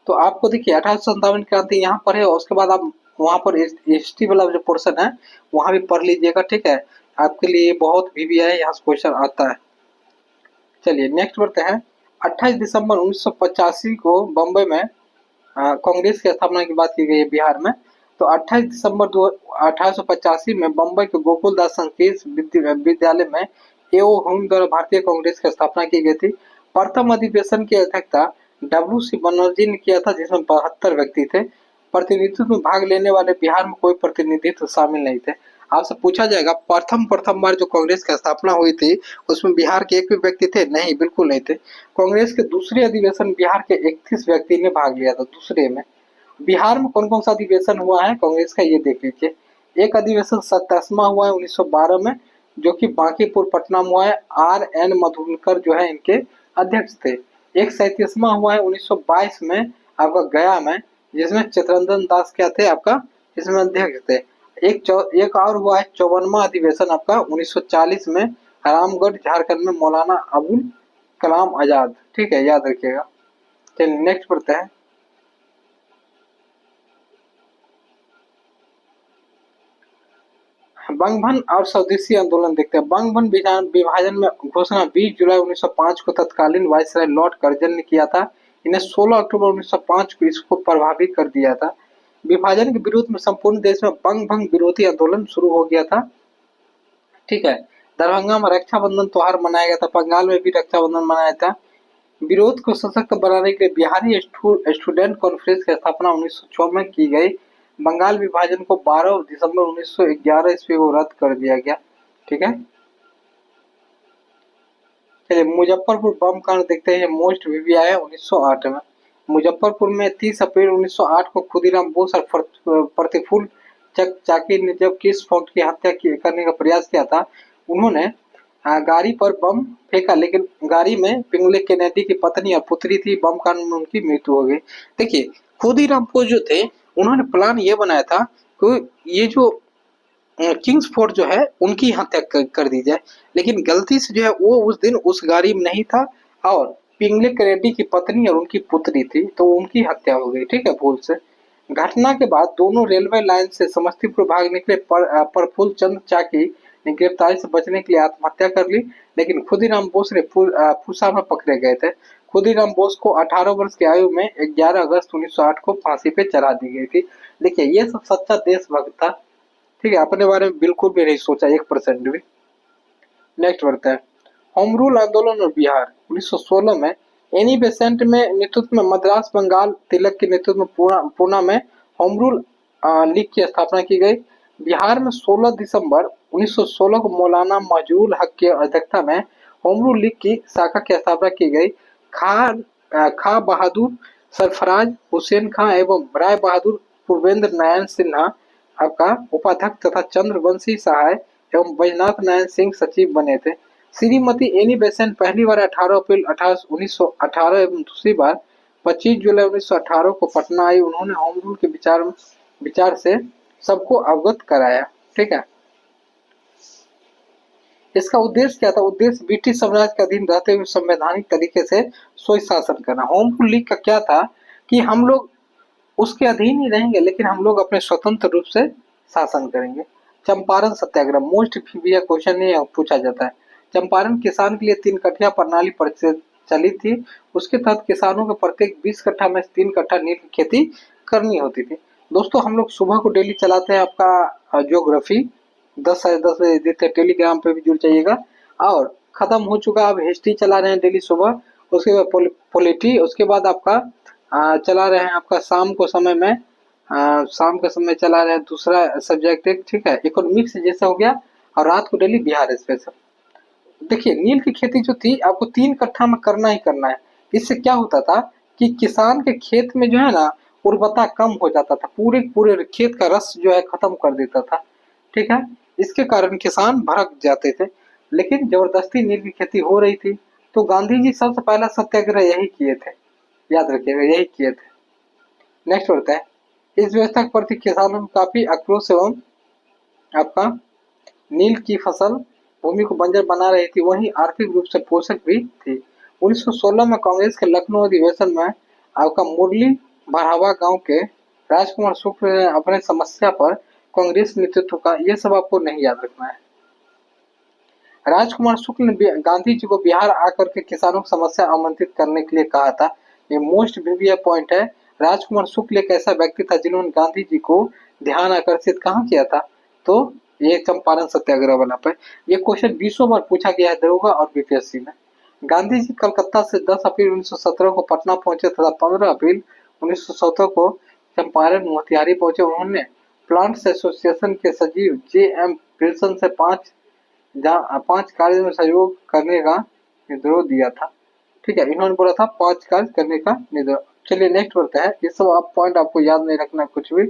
तो आपको देखिए 1857 क्रांति यहाँ पर है, और उसके बाद आप वहां पर हिस्ट्री वाला जो पोर्शन है वहां भी पढ़ लीजिएगा, ठीक है। आपके लिए बहुत वीवीआई यहाँ से क्वेश्चन आता है। चलिए नेक्स्ट बढ़ते हैं। 28 दिसंबर 1985 को बम्बई में कांग्रेस की स्थापना की बात की गई है बिहार में। तो 28 दिसंबर 1885 में बम्बई के गोकुलदास संकेत विद्यालय में एओ हुम द्वारा भारतीय कांग्रेस की स्थापना की गई थी। प्रथम अधिवेशन की अध्यक्षता डब्ल्यू.सी. बनर्जी ने किया था, जिसमें 72 व्यक्ति थे। प्रतिनिधित्व में भाग लेने वाले बिहार में कोई प्रतिनिधित्व शामिल नहीं थे। आपसे पूछा जाएगा प्रथम बार जो कांग्रेस की स्थापना हुई थी उसमें बिहार के एक भी व्यक्ति थे? नहीं, बिल्कुल नहीं थे। कांग्रेस के दूसरे अधिवेशन बिहार के 31 व्यक्ति ने भाग लिया था। दूसरे में बिहार में कौन कौन सा अधिवेशन हुआ है कांग्रेस का, ये देख लीजिए। एक अधिवेशन 27वां हुआ है 1912 में, जो कि बांकीपुर पटना में हुआ है। R.N. मधुकर जो है इनके अध्यक्ष थे। एक 37वां हुआ है 1922 में आपका गया में, जिसमें चितरंजन दास क्या थे आपका, इसमें अध्यक्ष थे। एक और हुआ है 54वां अधिवेशन आपका 1940 में रामगढ़ झारखंड में, मौलाना अबुल कलाम आजाद, ठीक है, याद रखिएगा। चलिए नेक्स्ट पढ़ते हैं। बंगभंग और स्वदेशी आंदोलन देखते हैं। बंगभंग विभाजन में घोषणा 20 जुलाई 1905 को तत्कालीन वायसराय लॉर्ड कर्जन ने किया था। इन्हें 16 अक्टूबर 1905 को इसको प्रभावित कर दिया था। विभाजन के विरोध में संपूर्ण देश में बंगभंग विरोधी आंदोलन शुरू हो गया था, ठीक है। दरभंगा में रक्षाबंधन त्योहार मनाया गया था। बंगाल में भी रक्षाबंधन मनाया था। विरोध को सशक्त बनाने के लिए बिहारी स्टूडेंट कॉन्फ्रेंस की स्थापना 1906 में की गई। बंगाल विभाजन को 12 दिसंबर 1911 ईस्वी को रद्द कर दिया गया, ठीक है। चलिए मुजफ्फरपुर बम कांड देखते हैं। मोस्ट वीवीआई है 1908 में। मुजफ्फरपुर में 30 अप्रैल 1908 को खुदीराम बोस और प्रतिफुल चाकी ने जब किस फोर्ट की हत्या करने का प्रयास किया था, उन्होंने गाड़ी पर बम फेंका, लेकिन गाड़ी में पिंगले केनेडी की पत्नी और पुत्री थी। बम कांड में उनकी मृत्यु हो गई। देखिए खुदीराम बोस जो थे उन्होंने प्लान ये बनाया था कि ये जो किंग्स फोर्ट जो है उनकी हत्या कर दी जाए, लेकिन गलती से जो है वो उस दिन उस गाड़ी में नहीं था और पिंगले करेड्डी की पत्नी और उनकी पुत्री थी, तो उनकी हत्या हो गई, ठीक है, भूल से। घटना के बाद दोनों रेलवे लाइन से समस्तीपुर भाग निकले प्रफुल्ल चंद्र चाकी ने गिरफ्तारी से बचने के लिए आत्महत्या कर ली, लेकिन खुदीराम बोस ने फूसा में पकड़े गए थे। खुदीराम बोस को 18 वर्ष की आयु में 11 अगस्त 1908 को फांसी पे चढ़ा दी गई थी। देखिए ये सब सच्चा देशभक्त था, ठीक है, अपने बारे में बिल्कुल भी नहीं सोचा 1% भी। नेक्स्ट बढ़ते हैं, होम रूल आंदोलन और बिहार। 1916 में एनी बेसेंट में नेतृत्व में मद्रास बंगाल तिलक के नेतृत्व में पूना में होम रूल लीग की स्थापना की गई। बिहार में 16 दिसंबर 1916 को मौलाना मजरूल हक की अध्यक्षता में होम रूल लीग की शाखा की स्थापना की गई। खां बहादुर सरफराज हुसैन खां एवं राय बहादुर पूर्वेंद्र नारायण सिन्हा आपका उपाध्यक्ष तथा चंद्रवंशी सहाय एवं बैजनाथ नारायण सिंह सचिव बने थे। श्रीमती एनी बेसेंट पहली बार 18 अप्रैल 1918 एवं दूसरी बार 25 जुलाई 1918 को पटना आई। उन्होंने होम रूल के विचार से सबको अवगत कराया, ठीक है। इसका उद्देश्य क्या था? उद्देश्य ब्रिटिश साम्राज्य के अधीन रहते हुए संवैधानिक तरीके से स्वयं शासन करना। होम रूल लीग का क्या था कि हम लोग उसके अधीन ही रहेंगे, लेकिन हम लोग अपने स्वतंत्र रूप से शासन करेंगे। चंपारण सत्याग्रह मोस्ट प्रीवियस क्वेश्चन ये पूछा जाता है। चंपारण किसान के लिए 3 कट्ठा प्रणाली प्रचलित थी। उसके तहत किसानों को प्रत्येक 20 कट्ठा में 3 कट्ठा नील की खेती करनी होती थी। दोस्तों हम लोग सुबह को डेली चलाते हैं आपका ज्योग्राफी 10 साढ़े 10 बजे देते हैं, टेलीग्राम पे भी जुड़ जाइएगा। और खत्म हो चुका, अब हिस्ट्री चला रहे हैं डेली सुबह, उसके बाद पॉलिटी, उसके बाद आपका चला रहे हैं आपका शाम को समय में शाम के समय चला रहे हैं दूसरा सब्जेक्ट एक, ठीक है, इकोनॉमिक्स जैसे हो गया। और रात को डेली बिहार स्पेशल। देखिए नील की खेती जो थी आपको 3 कट्ठा में करना ही करना है। इससे क्या होता था कि किसान के खेत में जो है ना उर्वरता कम हो जाता था, पूरे पूरे खेत का रस जो है खत्म कर देता था, ठीक है। इसके कारण किसान भड़क जाते थे, लेकिन जबरदस्ती नील की खेती हो रही थी, तो गांधी जी सबसे पहला सत्याग्रह यही किए थे, याद रखिएगा यही किए थे। नेक्स्ट बढ़ते हैं, इस व्यवस्था के प्रति किसानों में काफी आक्रोश एवं आपका नील की फसल भूमि को बंजर बना रही थी, वहीं आर्थिक रूप से पोषक भी थी। 1916 में कांग्रेस के लखनऊ अधिवेशन में आपका मुरली बड़ावा गांव के राजकुमार शुक्ल ने अपने समस्या पर कांग्रेस नेतृत्व का, ये सब आपको नहीं याद रखना है। राजकुमार शुक्ल ने गांधी जी को बिहार आकर के किसानों की समस्या आमंत्रित करने के लिए कहा था। ये मोस्ट प्रीवियस पॉइंट है। राजकुमार शुक्ल एक ऐसा व्यक्ति था जिन्होंने गांधी जी को ध्यान आकर्षित कहाँ किया था, तो ये चंपारण सत्याग्रह वाला पे। ये क्वेश्चन 20 बार पूछा गया है दरोगा और बीपीएससी में। गांधी जी कलकत्ता से 10 अप्रैल 1917 को पटना पहुंचे तथा 15 अप्रैल 1917 को चंपारण मोतिहारी पहुंचे। उन्होंने प्लांट्स एसोसिएशन के सचिव जे.एम. विल्सन से 5 कार्य में सहयोग करने का निर्देश दिया था, ठीक है। इन्होंने बोला था 5 कार्य करने का निर्देश। चलिए नेक्स्ट बढ़ते हैं, ये सब आप पॉइंट आपको याद नहीं रखना कुछ भी।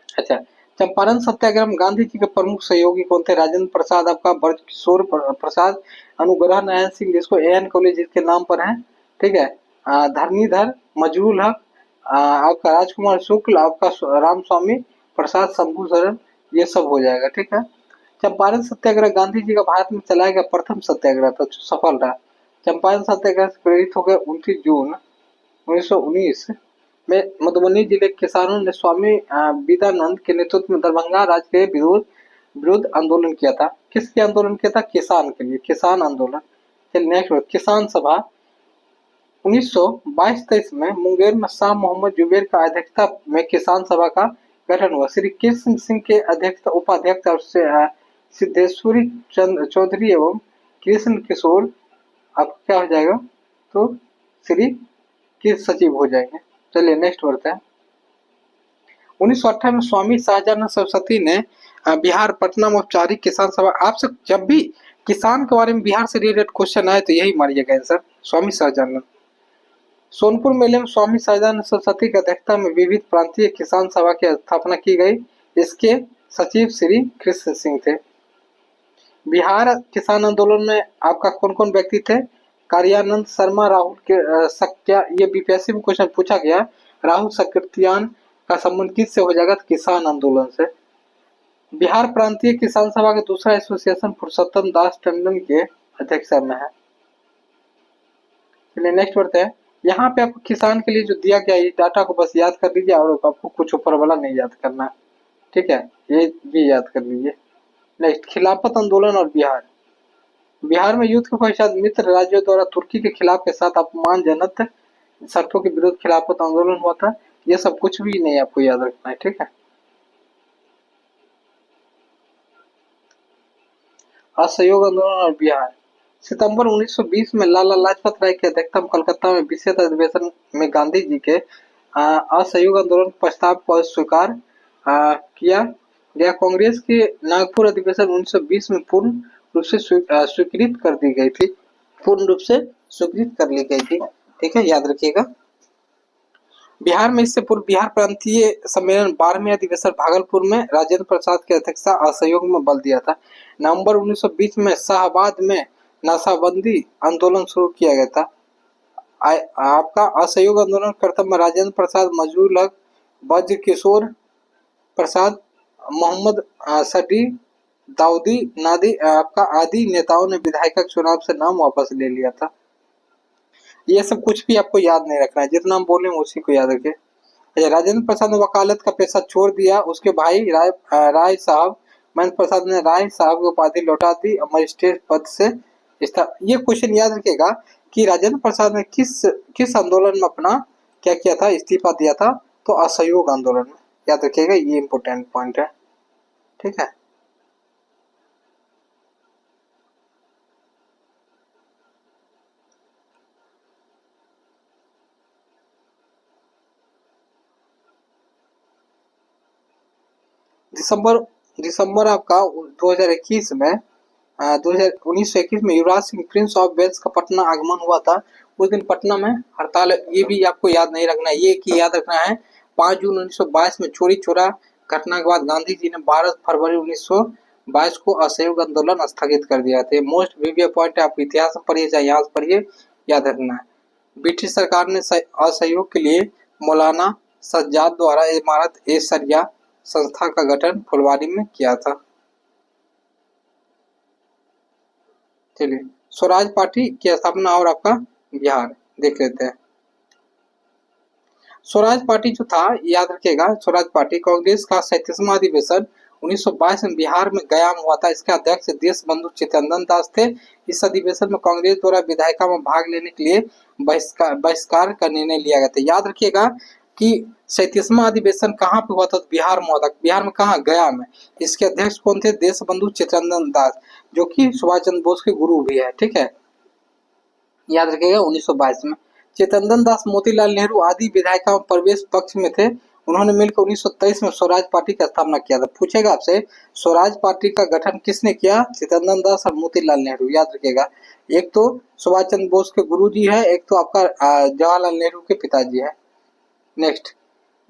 अच्छा, चंपारण सत्याग्रह में गांधी जी के प्रमुख सहयोगी कौन थे? राजेंद्र प्रसाद, आपका ब्रज किशोर प्रसाद, अनुग्रह नारायण सिंह जिसको एएन कॉलेज जिसके नाम पर है, ठीक है, धरणीधर, मजरूल हक, आपका राजकुमार शुक्ल, आपका रामस्वामी प्रसाद, शंभू शरण, ये सब हो जाएगा, ठीक है। चंपारण सत्याग्रह गांधी जी का भारत में चलाया गया प्रथम सत्याग्रह था जो सफल रहा। चंपारण सत्याग्रह से प्रेरित होकर 29 जून 1919 में मधुबनी जिले के किसानों ने स्वामी विदानंद के नेतृत्व में दरभंगा राज के विरुद्ध आंदोलन किया था। किसके आंदोलन किया था? किसान के लिए, किसान आंदोलन। चलिए नेक्स्ट, किसान सभा 1922-23 में मुंगेर में शाह मोहम्मद जुबेर का अध्यक्षता में किसान सभा का गठन हुआ। श्री कृष्ण सिंह के अध्यक्ष उपाध्यक्ष और सिद्धेश्वरी चौधरी एवं कृष्ण किशोर अब क्या हो जाएगा, तो श्री के सचिव हो जाएंगे। चलिए नेक्स्ट बढ़ते हैं। 1918 में स्वामी शाहजानंद सरस्वती ने बिहार पटना में औपचारिक किसान सभा। आपसे जब भी किसान के बारे में बिहार से रिलेटेड क्वेश्चन आए तो यही मारिएगा आंसर, स्वामी शाहजानंद। सोनपुर मेले में स्वामी शाहजानंद सरस्वती की अध्यक्षता में विविध प्रांतीय किसान सभा की स्थापना की गई। इसके सचिव श्री कृष्ण सिंह थे। बिहार किसान आंदोलन में आपका कौन कौन व्यक्ति थे? कार्यानंद शर्मा, राहुल के सक्या, ये बीपीएससी में क्वेश्चन पूछा गया। राहुल सक्तियान का संबंध किससे हो जाएगा? तो किसान आंदोलन से। बिहार प्रांतीय किसान सभा का दूसरा एसोसिएशन पुरुषोत्तम दास टंडन के अध्यक्षता में है। चलिए नेक्स्ट बढ़ते हैं। यहाँ पे आपको किसान के लिए जो दिया गया इस डाटा को बस याद कर लीजिए और आपको कुछ ऊपर वाला नहीं याद करना है, ठीक है, ये याद कर लीजिए। नेक्स्ट, खिलाफत आंदोलन और बिहार। बिहार में युद्ध के पश्चात मित्र राज्यों द्वारा तुर्की के खिलाफ के साथ अपमानजनक शर्तों के विरुद्ध खिलाफत आंदोलन हुआ था। ये सब कुछ भी नहीं आपको याद रखना है, ठीक है। असहयोग आंदोलन और बिहार। सितंबर 1920 में लाला लाजपत राय की अध्यक्षता में कलकत्ता में विशेष अधिवेशन में गांधी जी के असहयोग आंदोलन प्रस्ताव को अस्वीकार किया गया। कांग्रेस के नागपुर अधिवेशन 1920 में पूर्ण रूप से स्वीकृत कर दी गई थी, पूर्ण रूप से स्वीकृत कर ली गई थी, ठीक है, याद रखिएगा। बिहार में इससे पूर्व बिहार प्रांतीय सम्मेलन 12वें अधिवेशन भागलपुर में राजेंद्र प्रसाद की अध्यक्षता असहयोग में बल दिया था। नवंबर 1920 में शाहबाद में नाशाबंदी आंदोलन शुरू किया गया था। आपका असहयोग आंदोलन कर्तव्य में राजेंद्र प्रसाद, मजरूल हक, ब्रज किशोर प्रसाद, मोहम्मद सडी, दाऊदी नादी आपका आदि नेताओं ने विधायक चुनाव से नाम वापस ले लिया था। ये सब कुछ भी आपको याद नहीं रखना है, जितना हम बोले उसी को याद रखिए। राजेंद्र प्रसाद ने वकालत का पेशा छोड़ दिया। उसके भाई राय साहब, महेंद्र प्रसाद ने राय साहब की उपाधि लौटा दी, मजिस्ट्रेट पद से ये क्वेश्चन याद रखिएगा कि राजेंद्र प्रसाद ने किस आंदोलन में अपना क्या किया था, इस्तीफा दिया था? तो असहयोग आंदोलन में, याद रखिएगा, ये इंपोर्टेंट पॉइंट है, ठीक है। दिसंबर आपका 2021 में 1921 में Yuvraj Singh Prince of Wales का पटना आगमन हुआ था। उस दिन पटना में हड़ताल, ये भी आपको याद नहीं रखना है, ये कि याद रखना है 5 जून 1922 में चोरी चोरा घटना के बाद गांधी जी ने 12 फरवरी 1922 को असहयोग आंदोलन स्थगित कर दिया था। मोस्ट वीवियर पॉइंट है, आप इतिहास में पढ़िए चाहे यहाँ से पढ़िए, याद रखना है। ब्रिटिश सरकार ने असहयोग के लिए मौलाना सज्जाद द्वारा इमारत ए सरिया संस्था का गठन फुलवारी में किया था। चलिए, स्वराज पार्टी की स्थापना और आपका बिहार देख लेते हैं। स्वराज पार्टी जो था, याद रखिएगा, स्वराज पार्टी कांग्रेस का 37वां अधिवेशन 1922 में बिहार में गया में हुआ था। इसके अध्यक्ष देश बंधु चितरंजन दास थे। इस अधिवेशन में कांग्रेस द्वारा विधायिका में भाग लेने के लिए बहिष्कार का निर्णय लिया गया था। याद रखिएगा कि 37वां अधिवेशन कहाँ पे हुआ था? बिहार में हुआ था। बिहार में कहाँ? गया में। इसके अध्यक्ष कौन थे? देश बंधु चितरंजन दास, जो कि सुभाष चंद्र बोस के गुरु भी है, ठीक है, याद रखिएगा। 1922 में चितरंजन दास, मोतीलाल नेहरू आदि विधायिका प्रवेश पक्ष में थे। उन्होंने मिलकर 1923 में स्वराज पार्टी की स्थापना किया था। पूछेगा आपसे, स्वराज पार्टी का गठन किसने किया? चितरंजन दास और मोतीलाल नेहरू, याद रखिएगा। एक तो सुभाष चंद्र बोस के गुरुजी है, एक तो आपका जवाहरलाल नेहरू के पिताजी है। नेक्स्ट,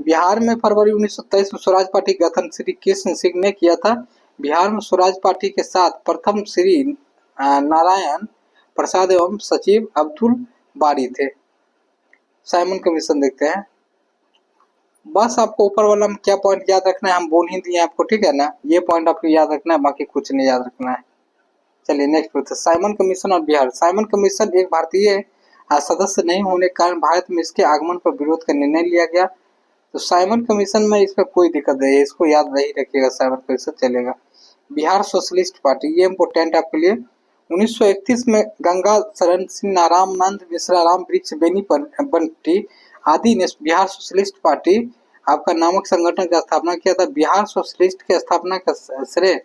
बिहार में फरवरी 1923 में स्वराज पार्टी का गठन श्री कृष्ण सिंह ने किया था। बिहार में स्वराज पार्टी के साथ प्रथम श्री नारायण प्रसाद एवं सचिव अब्दुल बारी थे। साइमन कमीशन देखते हैं। बस आपको ऊपर वाला में क्या पॉइंट याद रखना है, हम बोल ही दिए आपको, ठीक है ना, ये पॉइंट आपको याद रखना है, बाकी कुछ नहीं याद रखना है। चलिए नेक्स्ट पढ़ते हैं, साइमन कमीशन और बिहार। साइमन कमीशन एक भारतीय सदस्य नहीं होने के कारण भारत में इसके आगमन पर विरोध का निर्णय लिया गया। तो साइमन कमीशन में इसका कोई दिक्कत नहीं है, इसको याद नहीं रखिएगा, साइमन कमीशन चलेगा। बिहार सोशलिस्ट पार्टी, ये इम्पोर्टेंट आपके लिए। 1931 में गंगा शरण सिंह, नारायणानंद मिश्रा, राम वृक्ष बेनीपट्टी आदि ने बिहार सोशलिस्ट पार्टी आपका नामक संगठन की स्थापना किया था। बिहार सोशलिस्ट की स्थापना का श्रेय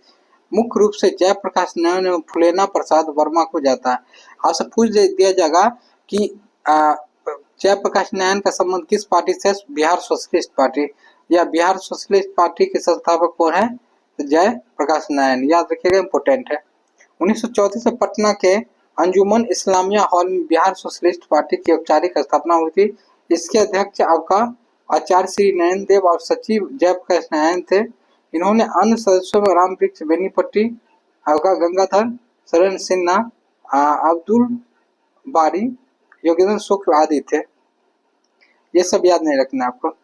मुख्य रूप से जयप्रकाश नारायण एवं फुलेना प्रसाद वर्मा को जाता है। आपसे पूछ दिया जाएगा कि जयप्रकाश नारायण का संबंध किस पार्टी से? Bihar socialist party. या बिहार सोशलिस्ट पार्टी के संस्थापक कौन है? जय प्रकाश नारायण, याद रखिएगा, इंपोर्टेंट है। 1934 में पटना के अंजुमन इस्लामिया हॉल में बिहार सोशलिस्ट पार्टी की औपचारिक स्थापना हुई थी। इसके अध्यक्ष आपका आचार्य श्री नयन देव और सचिव जयप्रकाश नारायण थे। इन्होंने अन्य सदस्यों में राम वृक्ष बेनीपट्टी, आपका गंगाधर शरण सिन्हा, अब्दुल बारी, योगेंद्र शुक्ल आदि थे। ये सब याद नहीं रखना आपको।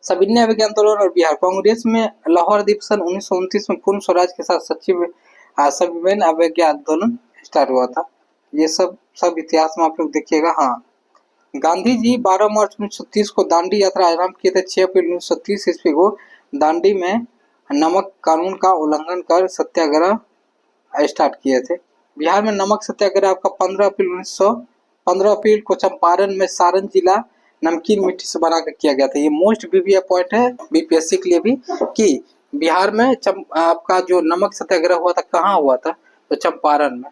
सविनय अवज्ञा आंदोलन और बिहार कांग्रेस में लाहौर अधिवेशन 1929 में पूर्ण स्वराज के साथ सचिव सविनय अवज्ञा आंदोलन स्टार्ट हुआ था। ये सब इतिहास में आप लोग देखिएगा। हाँ, गांधी जी 12 मार्च 1930 को दांडी यात्रा आरंभ किए थे। 6 अप्रैल 1930 ईस्वी को दांडी में नमक कानून का उल्लंघन कर सत्याग्रह स्टार्ट किए थे। बिहार में नमक सत्याग्रह आपका 15 अप्रैल को चंपारण में सारण जिला नमकीन मिट्टी से बनाकर किया गया था। ये मोस्ट बीबीए पॉइंट है बीपीएससी के लिए भी कि बिहार में आपका जो नमक सत्याग्रह हुआ था कहाँ हुआ था, तो चंपारण में।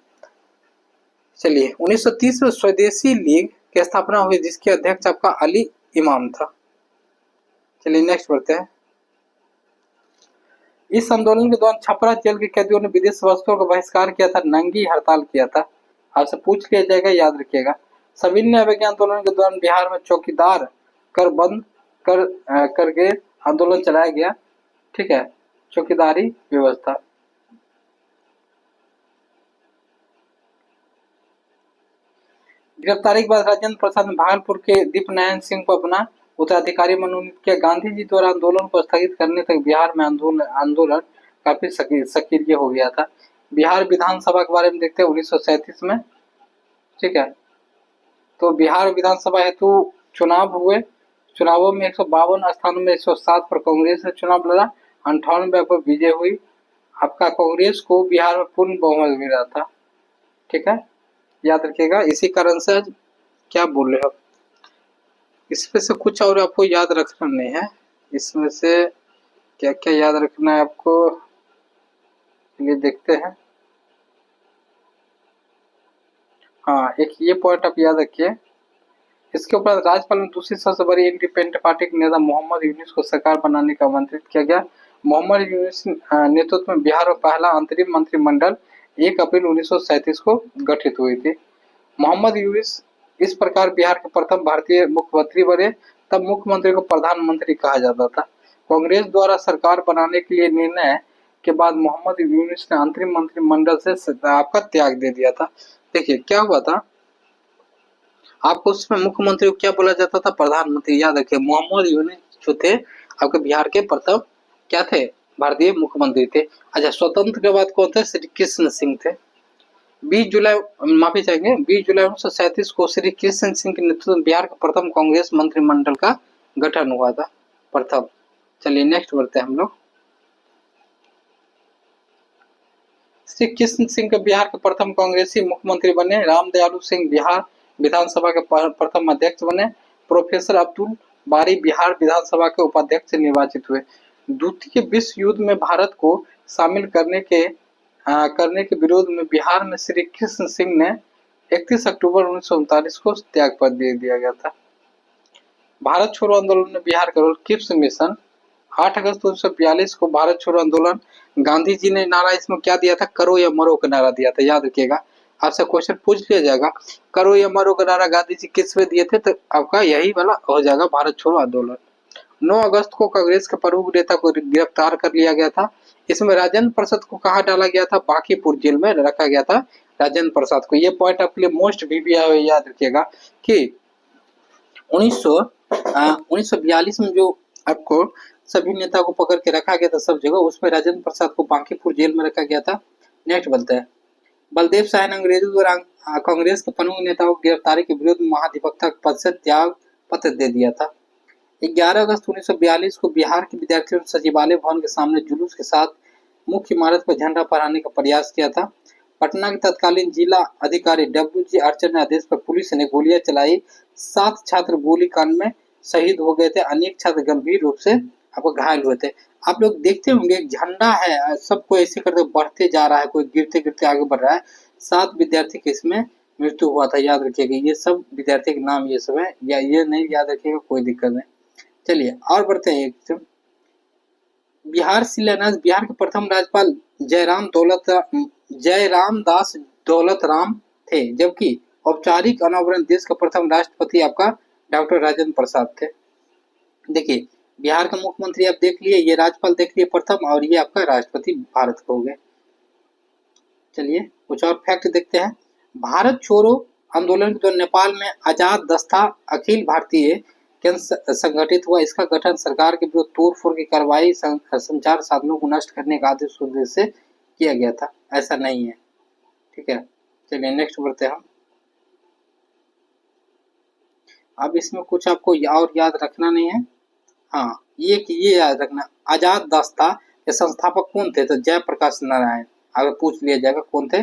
चलिए 1930 में स्वदेशी लीग की स्थापना हुई जिसके अध्यक्ष आपका अली इमाम था। चलिए नेक्स्ट बढ़ते हैं। इस आंदोलन के दौरान छपरा जेल के कैदियों ने विदेश वस्तुओं का बहिष्कार किया था, नंगी हड़ताल किया था। आपसे पूछ लिया जाएगा, याद रखिएगा। सविनय अवज्ञा आंदोलन के दौरान बिहार में चौकीदार कर बंद करके आंदोलन चलाया गया। ठीक है, चौकीदारी व्यवस्था। गिरफ्तारी के बाद राजेंद्र प्रसाद ने भागलपुर के दीपनारायण सिंह को अपना उत्तराधिकारी मनोनीत किया। गांधी जी द्वारा आंदोलन को स्थगित करने तक बिहार में आंदोलन काफी सक्रिय हो गया था। बिहार विधानसभा के बारे में देखते हैं 1937 में। ठीक है, तो बिहार विधानसभा हेतु चुनाव हुए। चुनावों में 152 स्थानों में 107 पर कांग्रेस ने चुनाव लड़ा, 98 पर विजय हुई। आपका कांग्रेस को बिहार में पूर्ण बहुमत मिला था। ठीक है, याद रखिएगा। इसी कारण से क्या बोल रहे हो, इसमें से कुछ और आपको याद रखना नहीं है। इसमें से क्या क्या याद रखना है आपको, ये देखते हैं। हाँ, एक ये पॉइंट आप याद रखिए। इसके उपरांत राज्यपाल में दूसरी सबसे बड़ी इंडिपेंडेंट पार्टी के नेता मोहम्मद यूनुस को सरकार बनाने का आमंत्रित किया गया। मोहम्मद यूनुस नेतृत्व में बिहार में पहला अंतरिम मंत्रिमंडल 1 अप्रैल 1937 को गठित हुई थी। मोहम्मद यूनुस इस प्रकार बिहार के प्रथम भारतीय मुख्यमंत्री बने। तब मुख्यमंत्री को प्रधानमंत्री कहा जाता था। कांग्रेस द्वारा सरकार बनाने के लिए निर्णय के बाद मोहम्मद यूनुस ने अंतरिम मंत्रिमंडल से आपका त्याग दे दिया था। देखिए क्या हुआ था, आपको उसमें मुख्यमंत्री को क्या बोला जाता था, प्रधानमंत्री। याद रखिए, मोहम्मद यूनुस जो थे आपके बिहार के प्रथम क्या थे, भारतीय मुख्यमंत्री थे। अच्छा, स्वतंत्र के बाद कौन थे, श्री कृष्ण सिंह थे। 20 जुलाई 1937 को श्री कृष्ण सिंह के नेतृत्व में बिहार का प्रथम कांग्रेस मंत्रिमंडल का गठन हुआ था, प्रथम। चलिए नेक्स्ट बढ़ते हैं हम लोग। श्री कृष्ण सिंह के बिहार के प्रथम कांग्रेसी मुख्यमंत्री बने। रामदयालु सिंह बिहार विधानसभा के प्रथम अध्यक्ष बने। प्रोफेसर अब्दुल बारी बिहार विधानसभा के उपाध्यक्ष निर्वाचित हुए। द्वितीय विश्व युद्ध में भारत को शामिल करने के विरोध में बिहार में श्री कृष्ण सिंह ने 31 अक्टूबर 1939 को त्याग पत्र दे दिया गया था। भारत छोड़ो आंदोलन में बिहार का रोल। क्रिप्स मिशन 8 अगस्त 1942 को भारत छोड़ो आंदोलन, गांधी जी ने नारा इसमें क्या दिया था, करो या मरो का नारा दिया था। याद रखिएगा, आपसे क्वेश्चन पूछ लिया जाएगा, करो या मरो का नारा गांधी जी किस में दिए थे, तो आपका यही वाला हो जाएगा, भारत छोड़ो आंदोलन। 9 अगस्त को कांग्रेस के प्रमुख नेता को गिरफ्तार कर लिया गया था। इसमें राजेंद्र प्रसाद को कहाँ डाला गया था, बांकीपुर जेल में रखा गया था राजेंद्र प्रसाद को। ये पॉइंट आपके लिए मोस्ट वीवीआई याद रखिएगा कि 1942 में जो आपको सभी नेता को पकड़ के रखा गया था सब जगह, उसमें राजेंद्र प्रसाद को बांकीपुर जेल में रखा गया था। नेक्स्ट बोलते हैं, बलदेव शाह ने अंग्रेजों द्वारा कांग्रेस के प्रमुख नेताओं की गिरफ्तारी के विरुद्ध महाधिवक्ता पद से त्याग पत्र दे दिया था। 11 अगस्त 1942 को बिहार के विद्यार्थियों ने सचिवालय भवन के सामने जुलूस के साथ मुख्य इमारत पर झंडा फहराने का प्रयास किया था। पटना के तत्कालीन जिला अधिकारी WG अर्चन के आदेश पर पुलिस ने गोलियां चलाई। 7 छात्र गोलीकांड में शहीद हो गए थे, अनेक छात्र गंभीर रूप से आपको घायल हुए थे। आप लोग देखते होंगे एक झंडा है, सबको ऐसे करते बढ़ते जा रहा है, कोई गिरते गिरते आगे बढ़ रहा है। 7 विद्यार्थी के इसमें मृत्यु हुआ था। याद रखिएगा, ये सब विद्यार्थी के नाम ये सब है, या ये नहीं याद रखिएगा कोई दिक्कत नहीं। चलिए और बढ़ते हैं। एक बिहार शिलान्यास, बिहार के प्रथम राज्यपाल जयराम दास दौलत राम थे, जबकि औपचारिक अनावरण देश का प्रथम राष्ट्रपति आपका डॉक्टर राजेंद्र प्रसाद थे। देखिए बिहार का मुख्यमंत्री आप देख लिए, ये राज्यपाल देख लिए प्रथम, और ये आपका राष्ट्रपति भारत का हो गए। चलिए कुछ और फैक्ट देखते हैं। भारत छोड़ो आंदोलन के दौरान नेपाल में आजाद दस्ता अखिल भारतीय केंद्र संगठित हुआ। इसका गठन सरकार के विरुद्ध तोड़फोड़ की कार्रवाई, संचार साधनों को नष्ट करने का आदेश उद्देश्य से किया गया था। ऐसा नहीं है, ठीक है। चलिए नेक्स्ट बढ़ते हैं हम। अब इसमें कुछ आपको और याद रखना नहीं है। हाँ, ये याद रखना, आजाद दस्ता के संस्थापक कौन थे? तो जयप्रकाश नारायण। अगर पूछ लिया जाएगा कौन थे?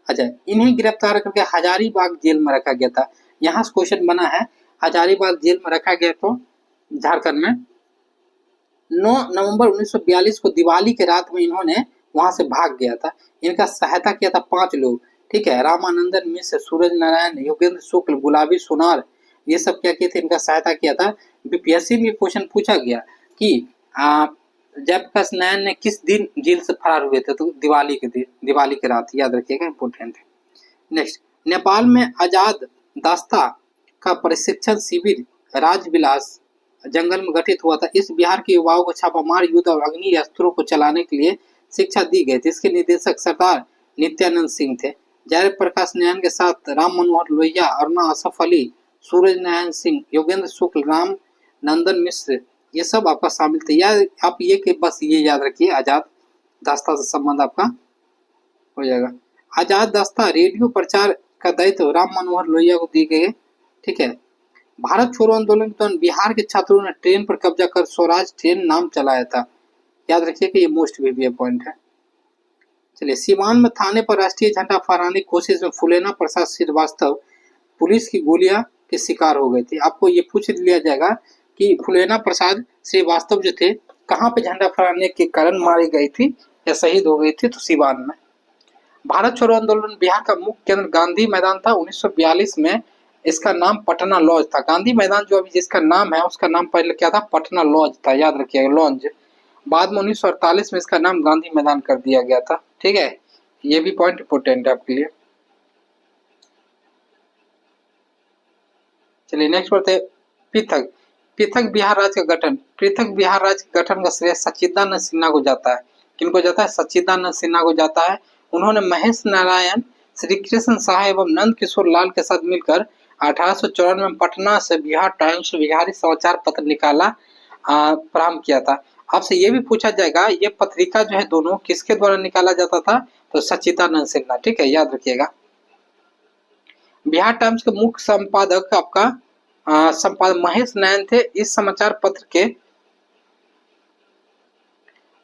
अच्छा, इन्हें गिरफ्तार करके हजारीबाग जेल में रखा गया था। यहाँ से क्वेश्चन बना है, हजारीबाग जेल में रखा गया तो झारखंड में 9 नवंबर 1942 को दिवाली के रात में इन्होंने वहां से भाग गया था। इनका सहायता किया था 5 लोग, ठीक है। रामानंदन मिश्र, सूरज नारायण, योगेंद्र शुक्ल, गुलाबी सोनार, ये सब क्या किए थे? इनका सहायता किया था। बीपीएससी में क्वेश्चन पूछा गया कि जयप्रकाश नारायण ने किस दिन जेल से फरार हुए थे? तो दिवाली के दिन, दिवाली की रात, याद रखिएगा, इंपोर्टेंट है। नेक्स्ट, नेपाल में आजाद दस्ता का प्रशिक्षण शिविर राजविलास जंगल में गठित हुआ था। इस बिहार के युवाओं को छापामार युद्ध और अग्नि अस्त्रों को चलाने के लिए शिक्षा दी गई थी। इसके निदेशक सरदार नित्यानंद सिंह थे। जयप्रकाश नारायण के साथ राम मनोहर लोहिया, अरुणा असफ अली, सूरज नारायण सिंह, योगेंद्र शुक्ल, राम नंदन मिश्र, ये सब आपका शामिल थे। या आप ये कि बस ये याद रखिए, आजाद दस्ता से संबंध आपका हो जाएगा। आजाद दस्ता रेडियो प्रचार का दायित्व राम मनोहर लोहिया को दी गई, ठीक है। भारत छोड़ो आंदोलन के दौरान बिहार के छात्रों ने ट्रेन पर कब्जा कर स्वराज ट्रेन नाम चलाया था। याद रखिए कि ये मोस्ट वीवीआई पॉइंट है। चलिए, सीवान में थाने पर राष्ट्रीय झंडा फहराने की कोशिश में फुलेना प्रसाद श्रीवास्तव पुलिस की गोलियां के शिकार हो गए थे। आपको ये पूछ लिया जाएगा कि फुलेना प्रसाद श्रीवास्तव जो थे, कहाँ पे झंडा फहराने के कारण मारी गई थी या शहीद हो गई थी? तो सीवान में। भारत छोड़ो आंदोलन बिहार का मुख्य केंद्र गांधी मैदान था। 1942 में इसका नाम पटना लॉज था। गांधी मैदान जो अभी जिसका नाम है, उसका नाम पहले क्या था? पटना लॉज था, याद रखिएगा, लॉन्ज। बाद में 1948 में इसका नाम गांधी मैदान कर दिया गया था, ठीक है। ये भी पॉइंट इंपोर्टेंट है आपके लिए। चलिए नेक्स्ट बढ़ते हैं। पृथक बिहार राज्य का गठन। पृथक बिहार राज्य के गठन का श्रेय सच्चिदानंद सिन्हा को जाता है। किनको जाता है? सच्चिदानंद सिन्हा को जाता है। उन्होंने महेश नारायण, श्री कृष्ण शाह एवं नंद किशोर लाल के साथ मिलकर 1894 में पटना से बिहार टाइम्स बिहारी समाचार पत्र निकाला, प्रारंभ किया था। आपसे ये भी पूछा जाएगा, ये पत्रिका जो है दोनों किसके द्वारा निकाला जाता था? तो सच्चिदानंद सिन्हा, ठीक है, याद रखिएगा। बिहार टाइम्स के मुख्य संपादक आपका संपादक महेश नारायण थे। इस समाचार पत्र के,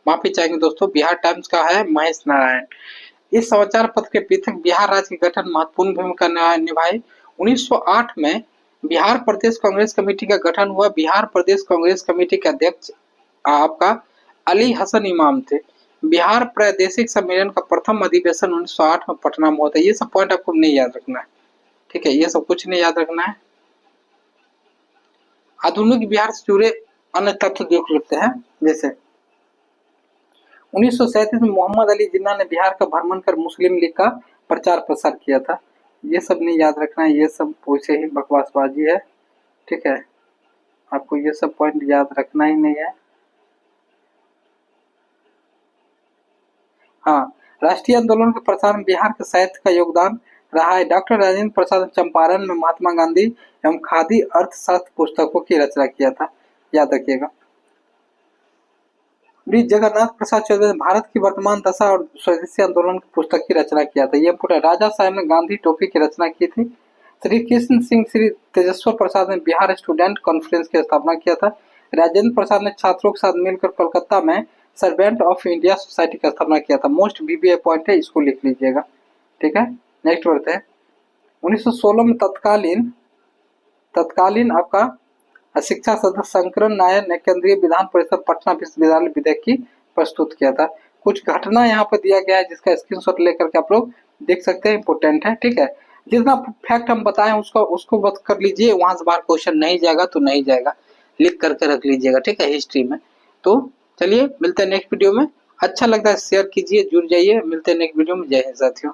माफी चाहेंगे दोस्तों, बिहार टाइम्स का है महेश नारायण। इस समाचार पत्र के पृथक बिहार राज्य के गठन महत्वपूर्ण भूमिका निभाई। 1908 में बिहार प्रदेश कांग्रेस कमेटी का गठन हुआ। बिहार प्रदेश कांग्रेस कमेटी के अध्यक्ष आपका अली हसन इमाम थे। बिहार प्रादेशिक सम्मेलन का प्रथम अधिवेशन 1908 में पटना में होता है। ये सब पॉइंट आपको नहीं याद रखना है, ठीक है, ये सब कुछ नहीं याद रखना है। आधुनिक बिहार से जुड़े अन्य तथ्य देख लेते हैं। जैसे 1937 में मोहम्मद अली जिन्ना ने बिहार का भ्रमण कर मुस्लिम लीग का प्रचार प्रसार किया था। ये सब नहीं याद रखना है, ये सब वैसे ही बकवासबाजी है, ठीक है। आपको ये सब पॉइंट याद रखना ही नहीं है। हाँ, राष्ट्रीय आंदोलन के प्रसार में बिहार के साहित्य का योगदान रहा है। डॉक्टर राजेंद्र प्रसाद ने चंपारण में महात्मा गांधी एवं खादी अर्थशास्त्र पुस्तकों की रचना किया था, याद रखिएगा। जगन्नाथ प्रसाद चौधरी ने भारत की वर्तमान दशा और स्वदेशी आंदोलन की पुस्तक की रचना किया था। यह पूरा राजा साहब ने गांधी टोपी की रचना की थी। श्री कृष्ण सिंह, श्री तेजस्वर प्रसाद ने बिहार स्टूडेंट कॉन्फ्रेंस की स्थापना किया था। राजेंद्र प्रसाद ने छात्रों के साथ मिलकर कोलकाता में सर्वेंट ऑफ इंडिया सोसाइटी की स्थापना किया था। मोस्ट वीवीआई पॉइंट है, इसको लिख लीजिएगा, ठीक है। नेक्स्ट बढ़ते हैं। 1916 में तत्कालीन आपका शिक्षा सदस्य शंकरन नायर ने केंद्रीय विधान परिषद पटना विश्वविद्यालय विधेयक की प्रस्तुत किया था। कुछ घटना यहाँ पर दिया गया है जिसका स्क्रीनशॉट लेकर के आप लोग देख सकते हैं, इंपोर्टेंट है, ठीक है। जितना फैक्ट हम बताएं उसको बस कर लीजिए, वहां से बाहर क्वेश्चन नहीं जाएगा तो नहीं जाएगा, लिख करके रख लीजिएगा, ठीक है, हिस्ट्री में। तो चलिए मिलते हैं नेक्स्ट वीडियो में। अच्छा लगता है शेयर कीजिए, जुड़ जाइए, मिलते हैं नेक्स्ट वीडियो में। जय हिंद साथियों।